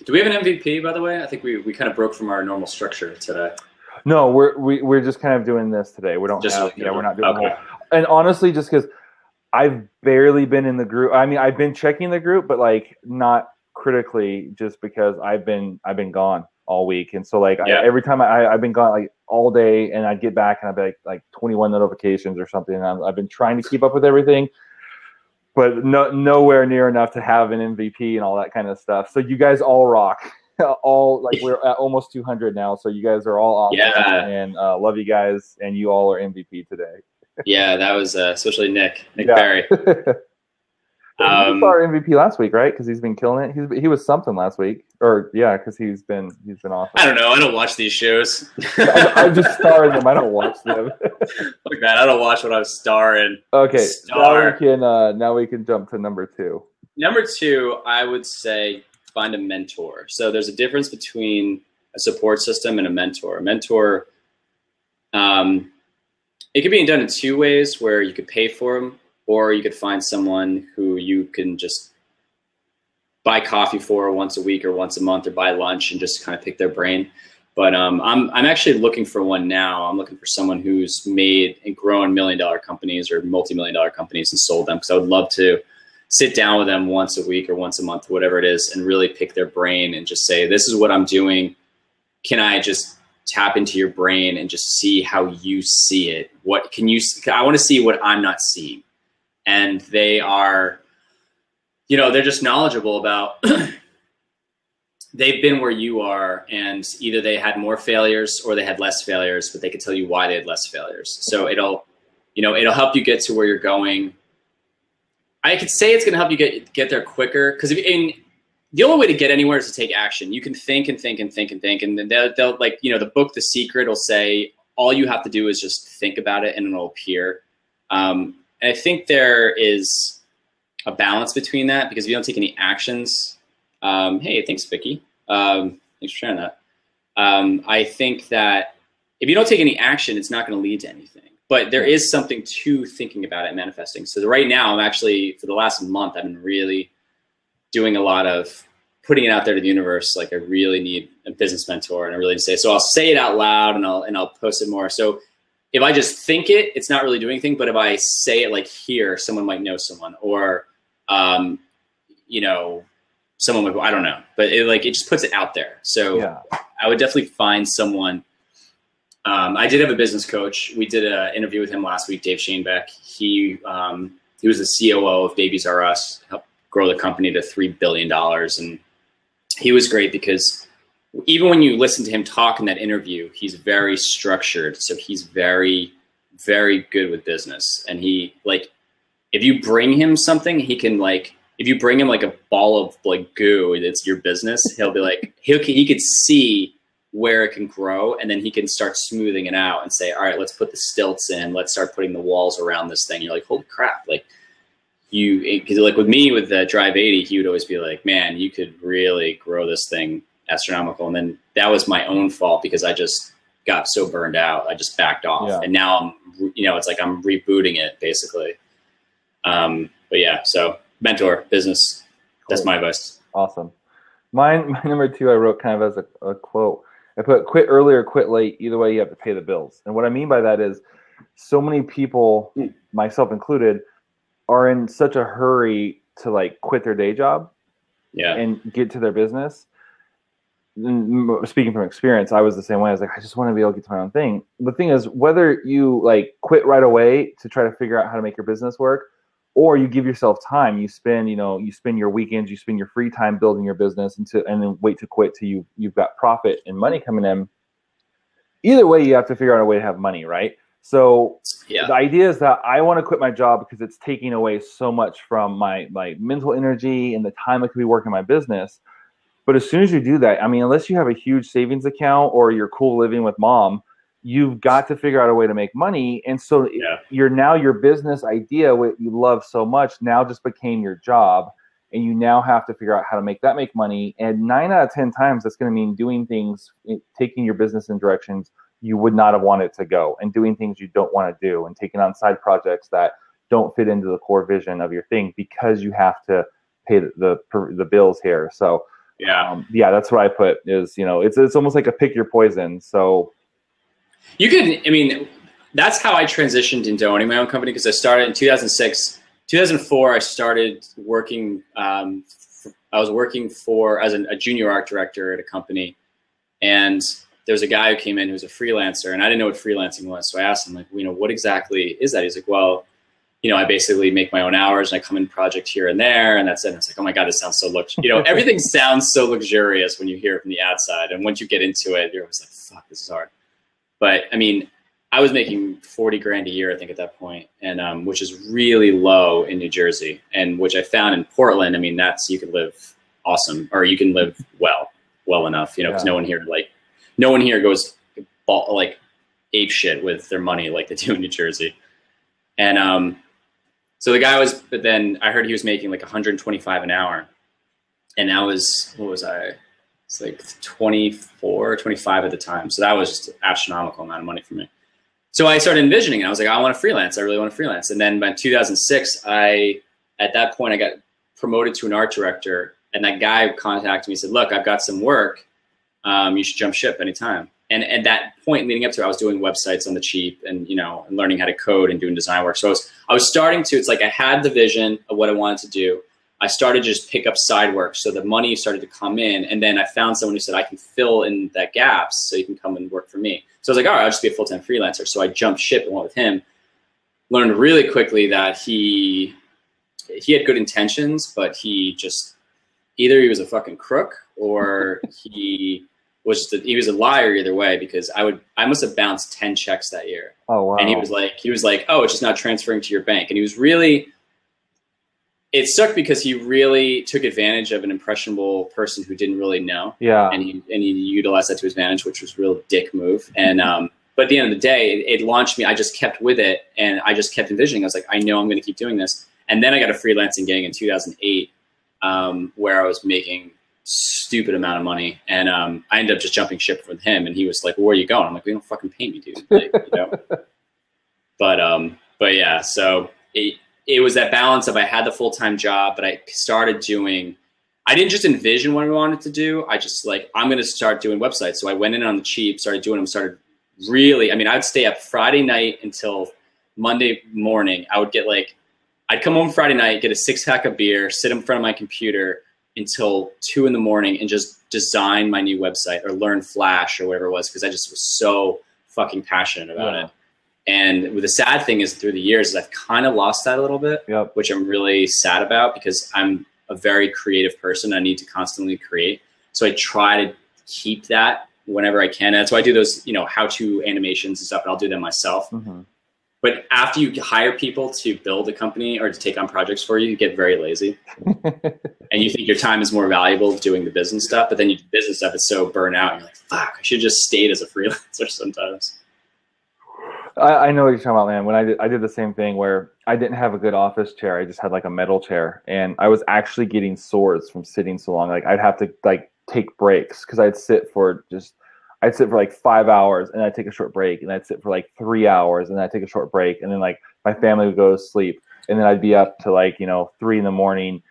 Do we have an MVP, by the way? I think we kind of broke from our normal structure today. No, we're just kind of doing this today. We don't we're not doing the whole. And honestly, just because I've barely been in the group. I mean, I've been checking the group, but like not critically, just because I've been gone all week. And so like every time I've been gone like all day, and I'd get back and I'd be like 21 notifications or something. And I've been trying to keep up with everything, but nowhere near enough to have an MVP and all that kind of stuff. So you guys all rock. All like we're at almost 200 now. So you guys are all awesome. Yeah. And love you guys. And you all are MVP today. Yeah, that was especially Nick Yeah. Barry. He was our MVP last week, right? Because he's been killing it. He was something last week, or yeah, because he's been awesome. I don't know. I don't watch these shows. I just star in them. I don't watch them. Look, man, I don't watch what I'm starring. Okay, now we can jump to number 2. Number 2, I would say find a mentor. So there's a difference between a support system and a mentor. A mentor, it could be done in 2 ways, where you could pay for them, or you could find someone who you can just buy coffee for once a week or once a month, or buy lunch and just kind of pick their brain. But I'm actually looking for one now. I'm looking for someone who's made and grown $1 million companies or multi-million-dollar companies and sold them, because I would love to sit down with them once a week or once a month, whatever it is, and really pick their brain and just say, this is what I'm doing. Can I just tap into your brain and just see how you see it? I want to see what I'm not seeing. And they are, they're just knowledgeable about, they've been where you are, and either they had more failures or they had less failures, but they could tell you why they had less failures. So it'll help you get to where you're going. I could say it's going to help you get there quicker, because the only way to get anywhere is to take action. You can think and think and think and think, and then they'll like, the book, The Secret, will say all you have to do is just think about it and it'll appear. And I think there is a balance between that, because if you don't take any actions, hey, thanks, Vicky. Thanks for sharing that. I think that if you don't take any action, it's not going to lead to anything. But there is something to thinking about it and manifesting. So right now, I'm actually, for the last month, I've been really doing a lot of putting it out there to the universe. Like, I really need a business mentor, and I really need to say, so I'll say it out loud, and I'll post it more. So if I just think it, it's not really doing anything. But if I say it like here, someone might know someone, or, someone would, I don't know, but it just puts it out there. So yeah. I would definitely find someone. I did have a business coach. We did an interview with him last week, Dave Shanebeck. He was the COO of Babies R Us, helped grow the company to $3 billion. And he was great, because even when you listen to him talk in that interview, he's very structured. So he's very, very good with business. And he, if you bring him something, he can, if you bring him a ball of goo, it's your business, he'll be like, he could see where it can grow, and then he can start smoothing it out and say, all right, let's put the stilts in, let's start putting the walls around this thing. You're like, holy crap. Because with me, with the Drive 80, he would always be like, man, you could really grow this thing astronomical. And then that was my own fault, because I just got so burned out. I just backed off. Yeah. And now it's like I'm rebooting it, basically. But yeah, so mentor, business, that's my advice. Awesome. My number 2, I wrote kind of as a quote. I put, quit early or quit late. Either way, you have to pay the bills. And what I mean by that is, so many people, myself included, are in such a hurry to quit their day job, and get to their business. And speaking from experience, I was the same way. I was like, I just want to be able to get to my own thing. The thing is, whether you quit right away to try to figure out how to make your business work, or you give yourself time, you spend your weekends, you spend your free time building your business, and then wait to quit till you've got profit and money coming in. Either way, you have to figure out a way to have money, right? So the idea is that I want to quit my job because it's taking away so much from my mental energy and the time I could be working my business. But as soon as you do that, unless you have a huge savings account or you're cool living with mom, you've got to figure out a way to make money. And so your business idea, what you love so much, now just became your job. And you now have to figure out how to make money. And 9 out of 10 times, that's going to mean doing things, taking your business in directions you would not have wanted to go, and doing things you don't want to do, and taking on side projects that don't fit into the core vision of your thing, because you have to pay the bills here. So that's what I put is, it's almost like a pick your poison. So you could, that's how I transitioned into owning my own company, because I started in 2006. 2004, I started working. I was working as a junior art director at a company, and there was a guy who came in who was a freelancer, and I didn't know what freelancing was. So I asked him, what exactly is that? He's like, well, I basically make my own hours, and I come in project here and there, and that's it. And I was like, oh my God, this sounds so everything sounds so luxurious when you hear it from the outside, and once you get into it, you're always like, fuck, this is hard. But I was making 40 grand a year, I think, at that point, and which is really low in New Jersey, and which I found in Portland. I mean, you can live awesome, or you can live well enough, because no one here goes like ape shit with their money like they do in New Jersey. And so but then I heard he was making like 125 an hour, and what was I? It's like 24, 25 at the time. So that was just an astronomical amount of money for me. So I started envisioning it. I was like, I want to freelance. I really want to freelance. And then by 2006, at that point, I got promoted to an art director. And that guy contacted me and said, look, I've got some work. You should jump ship anytime. And at that point leading up to it, I was doing websites on the cheap and, and learning how to code and doing design work. So I was starting to, it's like I had the vision of what I wanted to do. I started to just pick up side work. So the money started to come in. And then I found someone who said, I can fill in that gaps so you can come and work for me. So I was like, all right, I'll just be a full-time freelancer. So I jumped ship and went with him. Learned really quickly that he had good intentions, but either he was a fucking crook or he was a liar either way, because I must have bounced 10 checks that year. Oh, wow. And he was like, oh, it's just not transferring to your bank. And he was really, it sucked because he really took advantage of an impressionable person who didn't really know. Yeah. And he utilized that to his advantage, which was a real dick move. And, but at the end of the day, it launched me. I just kept with it, and I just kept envisioning. I was like, I know I'm going to keep doing this. And then I got a freelancing gig in 2008, where I was making stupid amount of money, and I ended up just jumping ship with him. And he was like, well, where are you going? I'm like, they don't fucking pay me, dude. Like, But yeah, so it was that balance of, I had the full-time job, but I didn't just envision what I wanted to do. I just I'm going to start doing websites. So I went in on the cheap, started doing them, I'd stay up Friday night until Monday morning. I'd come home Friday night, get a 6-pack of beer, sit in front of my computer until 2 a.m. and just design my new website or learn Flash or whatever it was, because I just was so fucking passionate about it. And the sad thing is, through the years, I've kind of lost that a little bit, which I'm really sad about, because I'm a very creative person. I need to constantly create. So I try to keep that whenever I can. And that's why I do those, how-to animations and stuff, and I'll do them myself. Mm-hmm. But after you hire people to build a company or to take on projects for you, you get very lazy. And you think your time is more valuable doing the business stuff, but then you do business stuff, it's so burnt out. And you're like, fuck, I should have just stayed as a freelancer sometimes. I know what you're talking about, man. When I did the same thing where I didn't have a good office chair. I just had like a metal chair, and I was actually getting sores from sitting so long. Like I'd have to take breaks, because I'd sit for like 5 hours, and I'd take a short break, and I'd sit for like 3 hours, and I'd take a short break, and then my family would go to sleep, and then I'd be up to 3 a.m.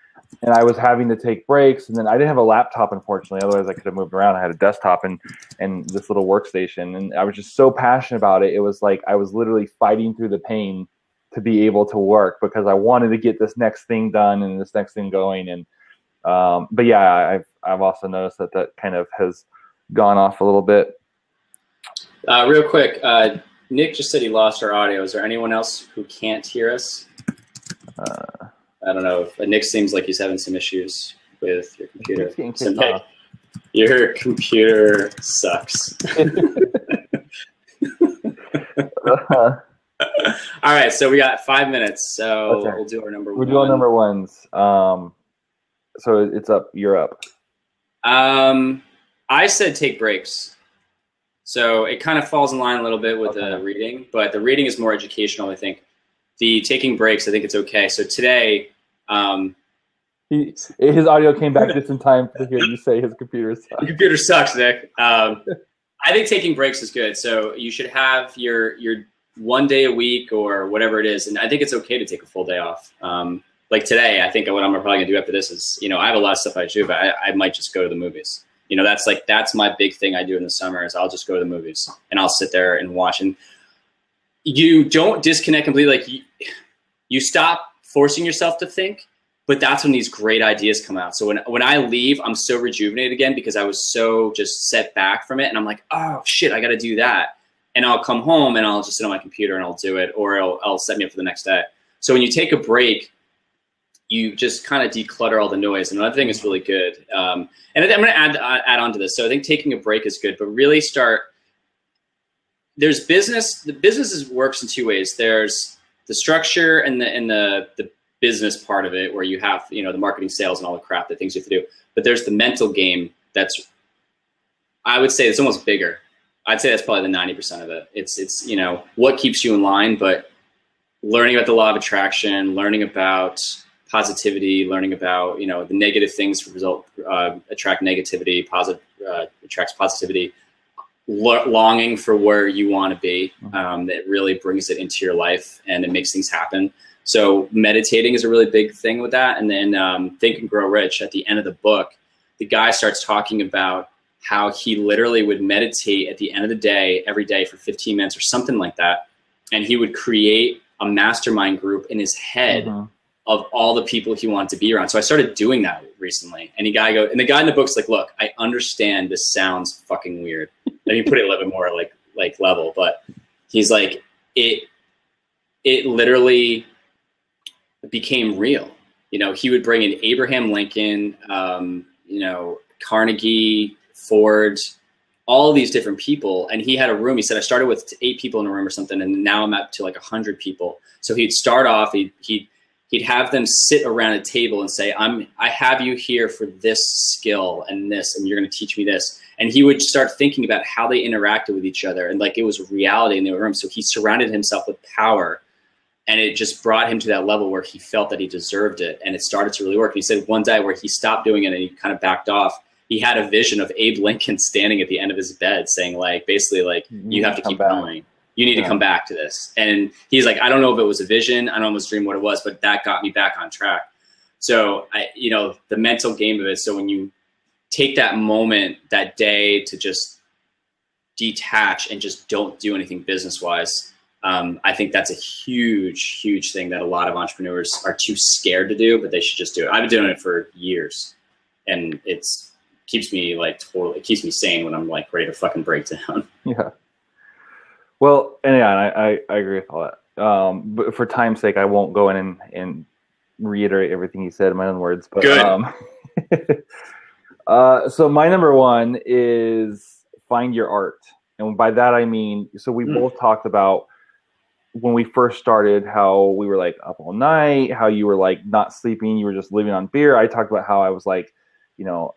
And I was having to take breaks, and then I didn't have a laptop, unfortunately. Otherwise, I could have moved around. I had a desktop and this little workstation, and I was just so passionate about it. It was like I was literally fighting through the pain to be able to work, because I wanted to get this next thing done and this next thing going. And but yeah, I've also noticed that kind of has gone off a little bit. Real quick, Nick just said he lost our audio. Is there anyone else who can't hear us? I don't know. Nick seems like he's having some issues with your computer. Your computer sucks. All right, so we got 5 minutes. So okay. We'll do our number one. We'll do our number ones. So it's up. You're up. I said take breaks. So it kind of falls in line a little bit with the reading, but the reading is more educational, I think. The taking breaks, I think it's okay. So today, his audio came back just in time to hear you say his computer sucks. Your computer sucks, Nick. I think taking breaks is good. So you should have your 1 day a week or whatever it is, and I think it's okay to take a full day off. Like today, I think what I'm probably gonna do after this is, I have a lot of stuff I do, but I might just go to the movies. That's my big thing I do in the summer is I'll just go to the movies and I'll sit there and watch. And you don't disconnect completely. You stop forcing yourself to think, but that's when these great ideas come out. So when I leave, I'm so rejuvenated again, because I was so just set back from it. And I'm like, oh shit, I got to do that. And I'll come home and I'll just sit on my computer and I'll do it, or it'll set me up for the next day. So when you take a break, you just kind of declutter all the noise. And another thing is really good. And I'm going to add on to this. So I think taking a break is good, but really start there's business. The business works in two ways. There's the structure and the business part of it, where you have, you know, the marketing, sales, and all the crap, the things you have to do. But there's the mental game that's, I would say, it's almost bigger. I'd say that's probably the 90% of it. It's you know, what keeps you in line, but learning about the law of attraction, learning about positivity, learning about, you know, the negative things attract negativity, positive attracts positivity, longing for where you want to be, that really brings it into your life and it makes things happen. So meditating is a really big thing with that. And then Think and Grow Rich, at the end of the book, the guy starts talking about how he literally would meditate at the end of the day, every day for 15 minutes or something like that. And he would create a mastermind group in his head of all the people he wanted to be around. So I started doing that recently. And the guy in the book's like, look, I understand this sounds fucking weird. Let me put it a little bit more like level, but he's like, it literally became real. You know, he would bring in Abraham Lincoln, you know, Carnegie, Ford, all these different people. And he had a room. He said, I started with 8 people in a room or something, and now I'm up to like 100 people. So he'd start off, he'd have them sit around a table and say, I have you here for this skill and this, and you're going to teach me this. And he would start thinking about how they interacted with each other. And like, it was a reality in the room. So he surrounded himself with power, and it just brought him to that level where he felt that he deserved it. And it started to really work. And he said one day where he stopped doing it and he kind of backed off, he had a vision of Abe Lincoln standing at the end of his bed saying, like, basically like, you have to keep going. You need to come back to this. And he's like, I don't know if it was a vision. I don't know if it was a dream, what it was, but that got me back on track. So you know, the mental game of it. So when you take that moment, that day, to just detach and just don't do anything business-wise, I think that's a huge, huge thing that a lot of entrepreneurs are too scared to do, but they should just do it. I've been doing it for years, and it keeps me it keeps me sane when I'm like ready to fucking break down. Yeah. Well, and yeah, I agree with all that. But for time's sake, I won't go in and reiterate everything you said in my own words. But good. So my number one is find your art, and by that I mean, so we both talked about when we first started how we were like up all night, how you were like not sleeping, you were just living on beer. I talked about how I was like, you know,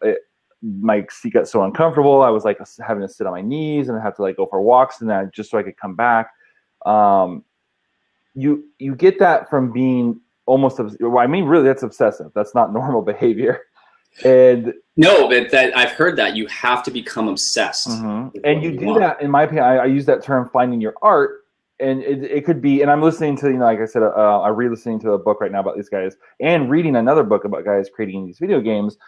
my seat got so uncomfortable. I was like having to sit on my knees and I had to like go for walks and that just so I could come back. You get that from being almost, well, I mean, really that's obsessive. That's not normal behavior. And no, but that I've heard that you have to become obsessed. And you do that, in my opinion, I use that term, finding your art. And it could be, and I'm listening to, you know, like I said, I'm re-listening to a book right now about these guys and reading another book about guys creating these video games.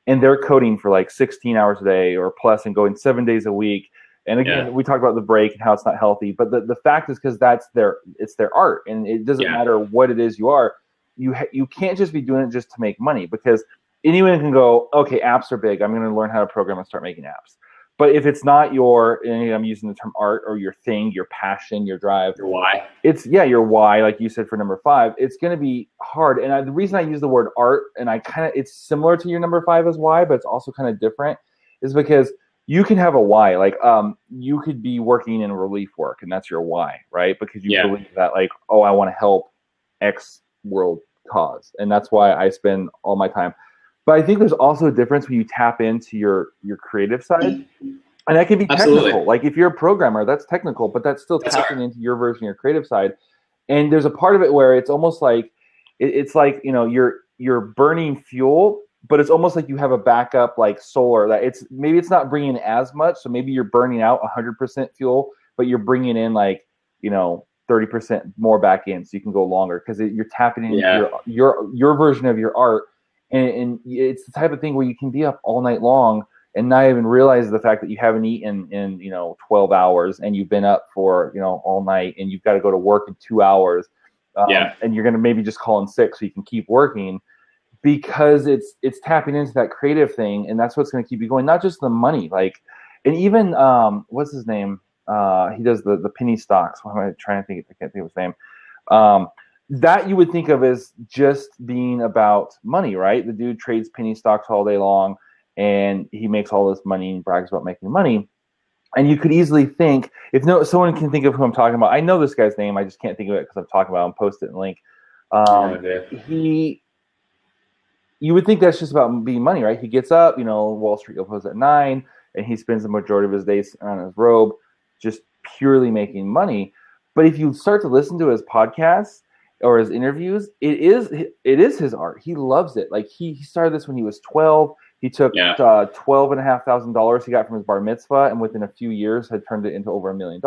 And they're coding for like 16 hours a day or plus and going 7 days a week. And again, we talk about the break and how it's not healthy. But the fact is, because it's their art. And it doesn't matter what it is you are. You can't just be doing it just to make money, because anyone can go, okay, apps are big, I'm going to learn how to program and start making apps. But if it's not and I'm using the term art, or your thing, your passion, your drive, your why, your why, like you said for number 5, it's going to be hard. And the reason I use the word art, and it's similar to your number 5 as why, but it's also kind of different, is because you can have a why. Like you could be working in relief work, and that's your why, right? Because you believe that, like, oh, I want to help X world cause, and that's why I spend all my time. But I think there's also a difference when you tap into your creative side. And that can be technical. Like if you're a programmer, that's technical, but that's still tapping into your version of your creative side. And there's a part of it where it's almost like, it's like, you know, you're burning fuel, but it's almost like you have a backup like solar. That maybe it's not bringing in as much. So maybe you're burning out 100% fuel, but you're bringing in like, you know, 30% more back in, so you can go longer, because you're tapping into your version of your art. And it's the type of thing where you can be up all night long and not even realize the fact that you haven't eaten in, you know, 12 hours, and you've been up for, you know, all night, and you've got to go to work in 2 hours. And you're going to maybe just call in sick so you can keep working, because it's tapping into that creative thing. And that's what's going to keep you going. Not just the money, like, and even, what's his name? He does the penny stocks. What am I trying to think? I can't think of his name. That you would think of as just being about money, right? The dude trades penny stocks all day long, and he makes all this money and brags about making money. And you could easily think, someone can think of who I'm talking about. I know this guy's name. I just can't think of it because I'm talking about him. Post it and link. You would think that's just about being money, right? He gets up, Wall Street opens at 9, and he spends the majority of his days on his robe, just purely making money. But if you start to listen to his podcasts or his interviews, it is his art. He loves it. Like he started this when he was 12. He took $12,500 he got from his bar mitzvah, and within a few years had turned it into over $1 million.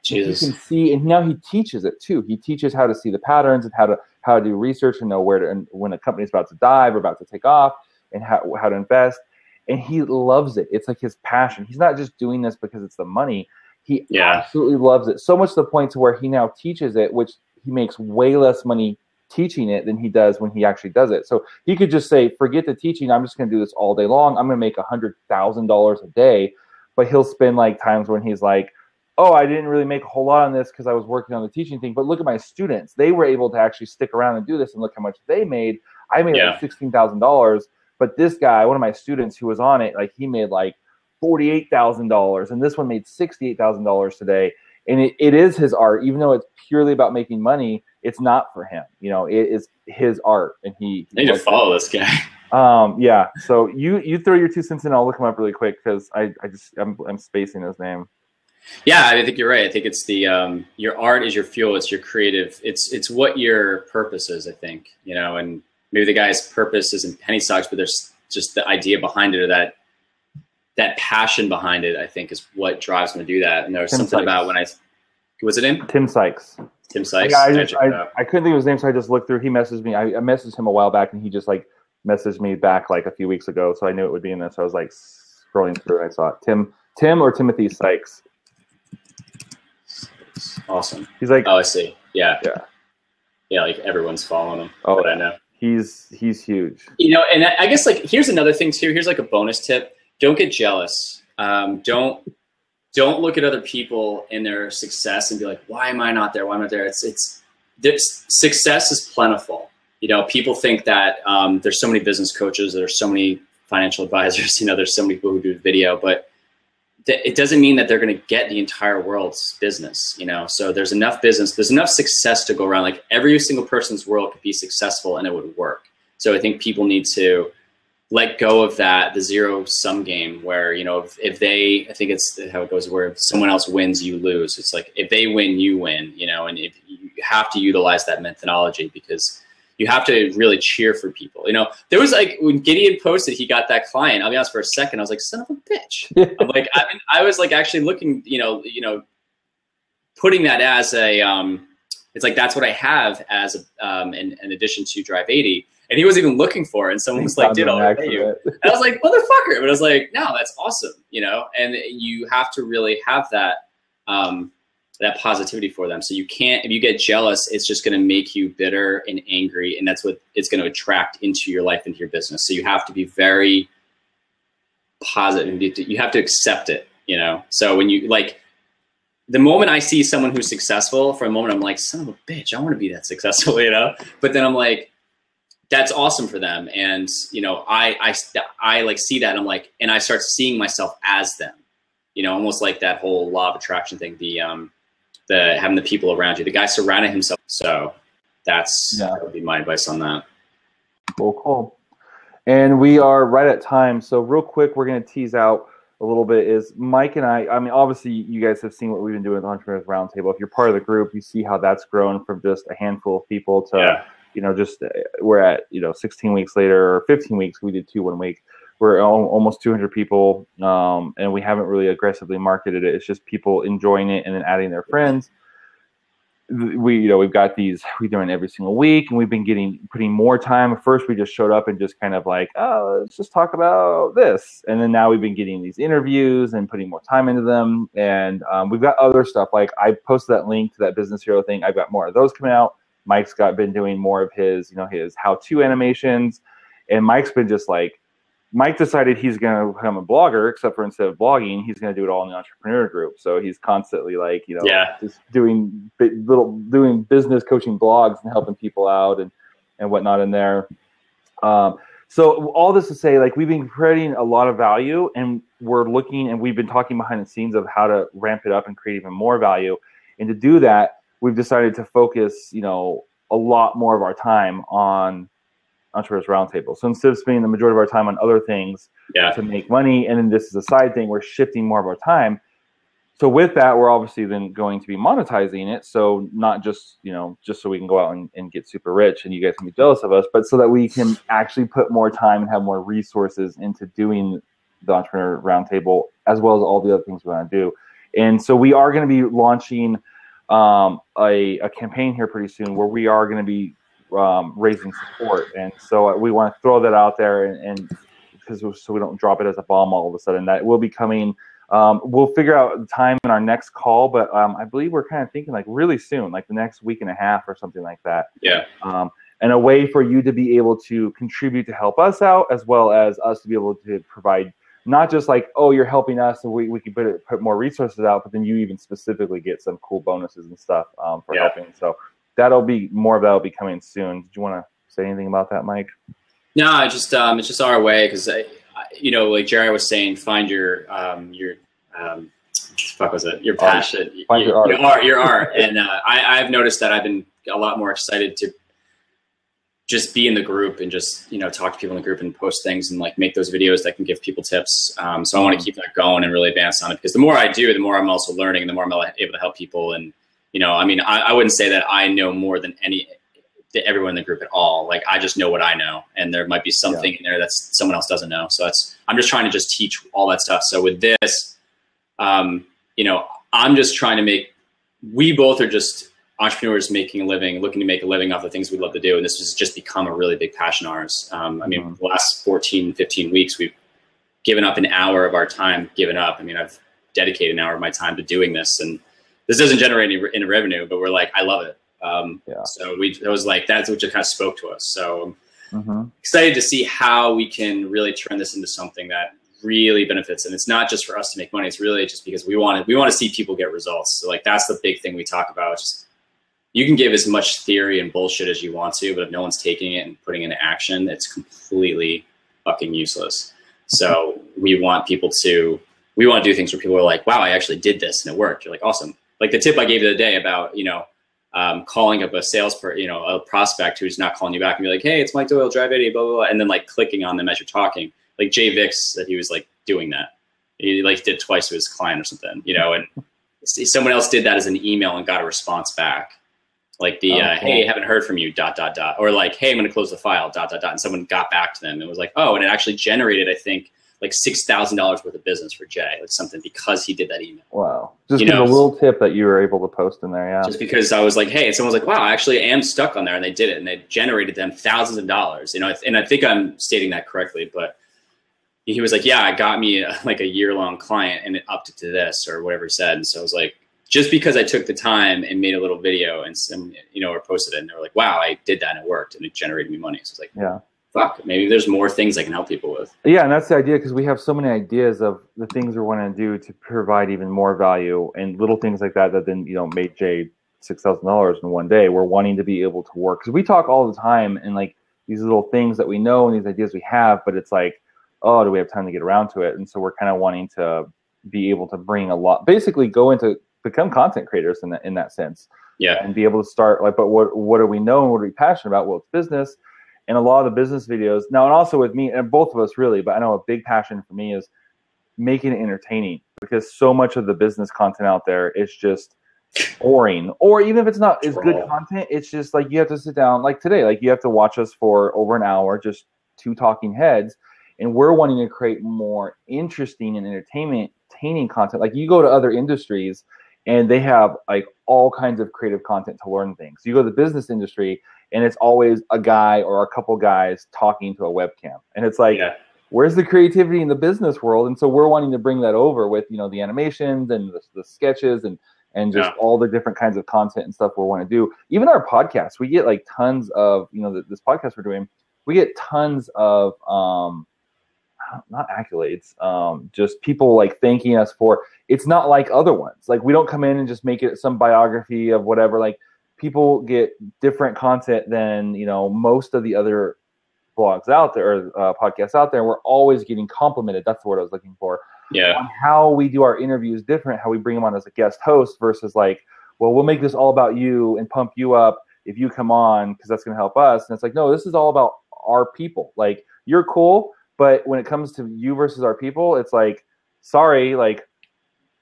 Jesus. You can see, and now he teaches it too. He teaches how to see the patterns and how to do research and know when a company's about to dive or about to take off, and how to invest. And he loves it. It's like his passion. He's not just doing this because it's the money. He absolutely loves it. So much to the point to where he now teaches it, which he makes way less money teaching it than he does when he actually does it. So he could just say, forget the teaching. I'm just going to do this all day long. I'm going to make $100,000 a day. But he'll spend like times when he's like, oh, I didn't really make a whole lot on this because I was working on the teaching thing. But look at my students. They were able to actually stick around and do this, and look how much they made. I made like $16,000. But this guy, one of my students who was on it, like he made like $48,000. And this one made $68,000 today. And it is his art. Even though it's purely about making money, it's not for him. It is his art. And he need to follow this guy. Yeah. So you throw your 2 cents in. I'll look him up really quick because I'm spacing his name. Yeah, I think you're right. I think it's the your art is your fuel. It's your creative. It's what your purpose is. I think and maybe the guy's purpose isn't penny stocks, but there's just the idea behind it, or that passion behind it. I think is what drives him to do that. And there was something about what's it name? Tim Sykes. Tim Sykes. Yeah, I couldn't think of his name, so I just looked through. He messaged me. I messaged him a while back, and he just like messaged me back like a few weeks ago. So I knew it would be in this. So I was like scrolling through, and I saw it. Tim or Timothy Sykes. Awesome. He's like, oh, I see. Yeah. Yeah. Like everyone's following him. Oh, but I know he's huge. And I guess like here's another thing too. Here's like a bonus tip. Don't get jealous. Don't look at other people and their success and be like, why am I not there? Why am I not there? Success is plentiful. People think that there's so many business coaches, there's so many financial advisors, there's so many people who do video, but it doesn't mean that they're going to get the entire world's business, So there's enough business, there's enough success to go around. Like every single person's world could be successful and it would work. So I think people need to let go of the zero sum game where, if they, I think it's how it goes, where if someone else wins, you lose. It's like, if they win, you win, and if you have to utilize that methodology because you have to really cheer for people. There was like when Gideon posted, he got that client. I'll be honest, for a second, I was like, son of a bitch. I'm like, I was like actually looking, putting that as a, it's like, that's what I have as in addition to Drive 80. And he wasn't even looking for it. And someone was like, dude, I'll pay you. And I was like, motherfucker. But I was like, no, that's awesome. And you have to really have that, that positivity for them. So you can't, if you get jealous, it's just going to make you bitter and angry. And that's what it's going to attract into your life, into your business. So you have to be very positive. You have to accept it, So when you like, the moment I see someone who's successful, for a moment, I'm like, son of a bitch, I want to be that successful, But then I'm like, that's awesome for them. And, I like see that and I'm like, and I start seeing myself as them, almost like that whole law of attraction thing, the having the people around you, the guy surrounding himself. So that would be my advice on that. Cool. And we are right at time. So real quick, we're going to tease out a little bit is Mike and I mean, obviously you guys have seen what we've been doing with the Entrepreneurs Roundtable. If you're part of the group, you see how that's grown from just a handful of people to, just we're at, 16 weeks later or 15 weeks. We did 2 1 week. We're almost 200 people, and we haven't really aggressively marketed it. It's just people enjoying it and then adding their friends. We've got these we're doing every single week, and we've been putting more time. At first, we just showed up and just kind of like, oh, let's just talk about this, and then now we've been getting these interviews and putting more time into them. And we've got other stuff. Like I posted that link to that Business Hero thing. I've got more of those coming out. Mike's been doing more of his, his how-to animations, and Mike's been just like. Mike decided he's going to become a blogger, except for instead of blogging, he's going to do it all in the entrepreneur group. So he's constantly like, just doing business coaching blogs and helping people out and whatnot in there. So all this to say, like, we've been creating a lot of value, and we're looking, and we've been talking behind the scenes of how to ramp it up and create even more value. And to do that, we've decided to focus, a lot more of our time on Entrepreneurs Roundtable. So instead of spending the majority of our time on other things to make money, and then this is a side thing, we're shifting more of our time. So with that, we're obviously then going to be monetizing it. So not just, just so we can go out and get super rich and you guys can be jealous of us, but so that we can actually put more time and have more resources into doing the Entrepreneur Roundtable, as well as all the other things we want to do. And so we are going to be launching a campaign here pretty soon where we are going to be raising support. And so we want to throw that out there and because so we don't drop it as a bomb all of a sudden. That will be coming. We'll figure out the time in our next call, but I believe we're kind of thinking like really soon, like the next week and a half or something like that. Yeah. And a way for you to be able to contribute to help us out, as well as us to be able to provide not just like, oh, you're helping us, so we can put more resources out, but then you even specifically get some cool bonuses and stuff for helping. So more of that will be coming soon. Did you want to say anything about that, Mike? No, it's just our way, because like Jerry was saying, find your passion, your art. And I've noticed that I've been a lot more excited to just be in the group and just, talk to people in the group and post things and like make those videos that can give people tips. So I want to keep that going and really advance on it, because the more I do, the more I'm also learning and the more I'm able to help people. And, I wouldn't say that I know more than everyone in the group at all. Like, I just know what I know, and there might be something in there that someone else doesn't know. So I'm just trying to just teach all that stuff. So with this, I'm just trying to we both are just entrepreneurs making a living, looking to make a living off the things we love to do. And this has just become a really big passion of ours. The last 14, 15 weeks, we've given up an hour of our time, I've dedicated an hour of my time to doing this, and this doesn't generate any revenue, but we're like, I love it. So it was like, that's what just kind of spoke to us. So I'm excited to see how we can really turn this into something that really benefits. And it's not just for us to make money. It's really just because we want to see people get results. So like, that's the big thing we talk about. It's just, you can give as much theory and bullshit as you want to, but if no one's taking it and putting it into action, it's completely fucking useless. So we want to do things where people are like, wow, I actually did this and it worked. You're like, awesome. Like the tip I gave you the other day about, calling up a a prospect who's not calling you back and be like, hey, it's Mike Doyle, Drive 80, blah, blah, blah. And then like clicking on them as you're talking. Like Jay Vix, that he was like doing that. He like did twice to his client or something, and someone else did that as an email and got a response back. Like hey, haven't heard from you, ... Or like, hey, I'm going to close the file, ... And someone got back to them and was like, oh, and it actually generated, I think, like $6,000 worth of business for Jay, like something, because he did that email. Wow. Just a little tip that you were able to post in there. Yeah. Just because I was like, hey, and someone was like, wow, I actually am stuck on there. And they did it, and they generated them thousands of dollars, and I think I'm stating that correctly, but he was like, yeah, it got me like a year-long client and it upped it to this or whatever he said. And so I was like, just because I took the time and made a little video and or posted it, and they were like, wow, I did that and it worked and it generated me money. So it's like, yeah, fuck, maybe there's more things I can help people with. Yeah, and that's the idea, because we have so many ideas of the things we want to do to provide even more value, and little things like that then, made Jay $6,000 in one day. We're wanting to be able to work, because we talk all the time and like these little things that we know and these ideas we have, but it's like, oh, do we have time to get around to it? And so we're kind of wanting to be able to bring a lot, basically become content creators in that sense. Yeah. And be able to start like, but what do we know and what are we passionate about? Well, it's business. And a lot of the business videos now, and also with me and both of us really, but I know a big passion for me is making it entertaining, because so much of the business content out there is just boring, or even if it's not as good content, it's just like you have to sit down like today, like you have to watch us for over an hour, just two talking heads. And we're wanting to create more interesting and entertaining content. Like you go to other industries and they have like all kinds of creative content to learn things. You go to the business industry and it's always a guy or a couple guys talking to a webcam. And it's like, where's the creativity in the business world? And so we're wanting to bring that over with, the animations and the sketches and just all the different kinds of content and stuff we want to do. Even our podcast, we get like tons of, this podcast we're doing, we get tons of, not accolades, just people like thanking us for. It's not like other ones. Like we don't come in and just make it some biography of whatever. Like people get different content than most of the other blogs out there or podcasts out there, and we're always getting complimented. That's the word I was looking for. Yeah. On how we do our interviews different, how we bring them on as a guest host versus like, well, we'll make this all about you and pump you up if you come on because that's going to help us. And it's like, no, this is all about our people. Like, you're cool, but when it comes to you versus our people, it's like, sorry, like,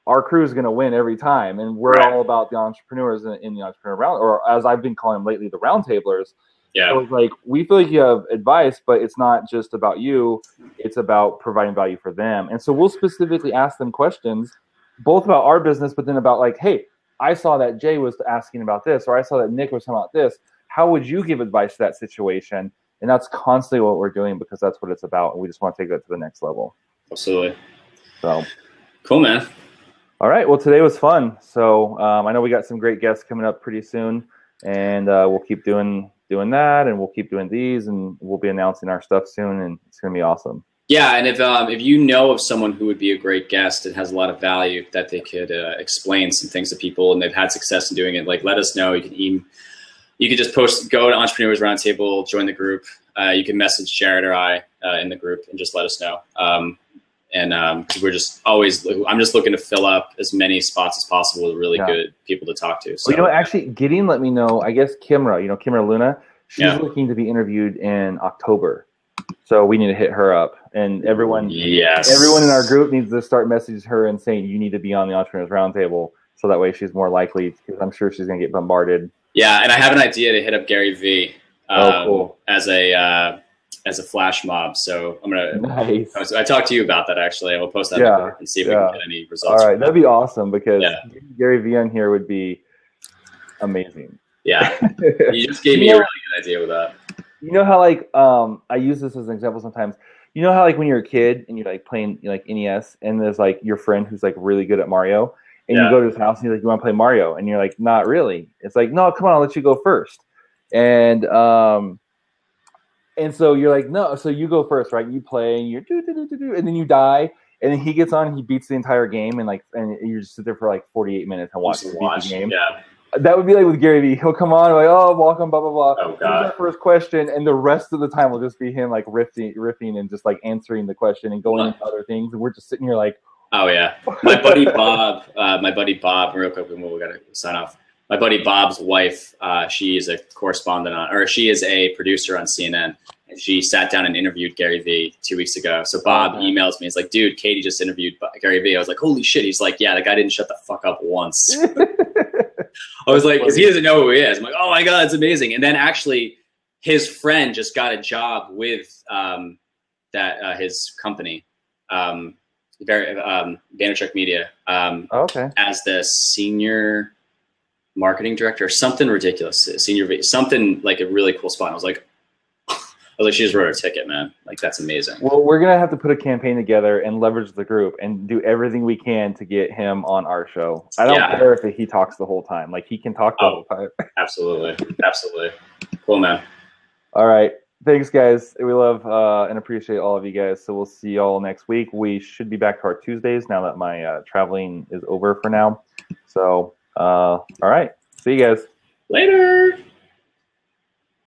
our crew is going to win every time. And we're all about the entrepreneurs in the entrepreneur round, or as I've been calling them lately, the roundtablers. Yeah. So it's like, we feel like you have advice, but it's not just about you. It's about providing value for them. And so we'll specifically ask them questions, both about our business, but then about like, hey, I saw that Jay was asking about this, or I saw that Nick was talking about this. How would you give advice to that situation? And that's constantly what we're doing because that's what it's about. And we just want to take that to the next level. Absolutely. So cool, man. All right. Well, today was fun. So I know we got some great guests coming up pretty soon, and we'll keep doing that, and we'll keep doing these, and we'll be announcing our stuff soon, and it's going to be awesome. Yeah, and if you know of someone who would be a great guest and has a lot of value that they could explain some things to people, and they've had success in doing it, like, let us know. You can just go to Entrepreneurs Roundtable, join the group. You can message Jared or I in the group and just let us know. Because we're just always, I'm just looking to fill up as many spots as possible with really good people to talk to. So, well, actually, Gideon let me know, I guess Kimra Luna, she's looking to be interviewed in October. So we need to hit her up. And everyone in our group needs to start messaging her and saying, you need to be on the Entrepreneurs Roundtable. So that way she's more likely, because I'm sure she's going to get bombarded. Yeah, and I have an idea to hit up Gary Vee cool. as a flash mob. So I'm going to, nice. I talked to you about that actually. I will post that and see if we can get any results. All right, that'd be awesome because Gary Vee on here would be amazing. Yeah, you just gave me a really good idea with that. You know how like I use this as an example sometimes. You know how like when you're a kid and you're like playing like NES and there's like your friend who's like really good at Mario and you go to his house and he's like, you want to play Mario? And you're like, not really. It's like, no, come on, I'll let you go first. And so you're like, no, so you go first, right? You play and you're and then you die. And then he gets on and he beats the entire game and you just sit there for like 48 minutes and watch the game. Yeah. That would be like with Gary Vee. He'll come on like, oh, welcome, blah, blah, blah. Oh, God. Here's our first question. And the rest of the time will just be him like riffing and just like answering the question and going into other things. And we're just sitting here like, oh, yeah. My buddy Bob, real quick, we got to sign off. My buddy Bob's wife, she is a she is a producer on CNN. And she sat down and interviewed Gary Vee 2 weeks ago. So Bob emails me. He's like, dude, Katie just interviewed Gary Vee. I was like, holy shit. He's like, yeah, the guy didn't shut the fuck up once. I was like, because he doesn't know who he is. I'm like, oh my God, that's amazing. And then actually his friend just got a job with his company, Vaynerchuk Media, as the senior marketing director, something ridiculous, something like a really cool spot. And I was like, she just wrote her ticket, man. Like, that's amazing. Well, we're going to have to put a campaign together and leverage the group and do everything we can to get him on our show. I don't care if he talks the whole time. Like, he can talk the whole time. Absolutely. Absolutely. Cool, man. All right. Thanks, guys. We love and appreciate all of you guys. So we'll see you all next week. We should be back to our Tuesdays now that my traveling is over for now. So, all right. See you guys. Later.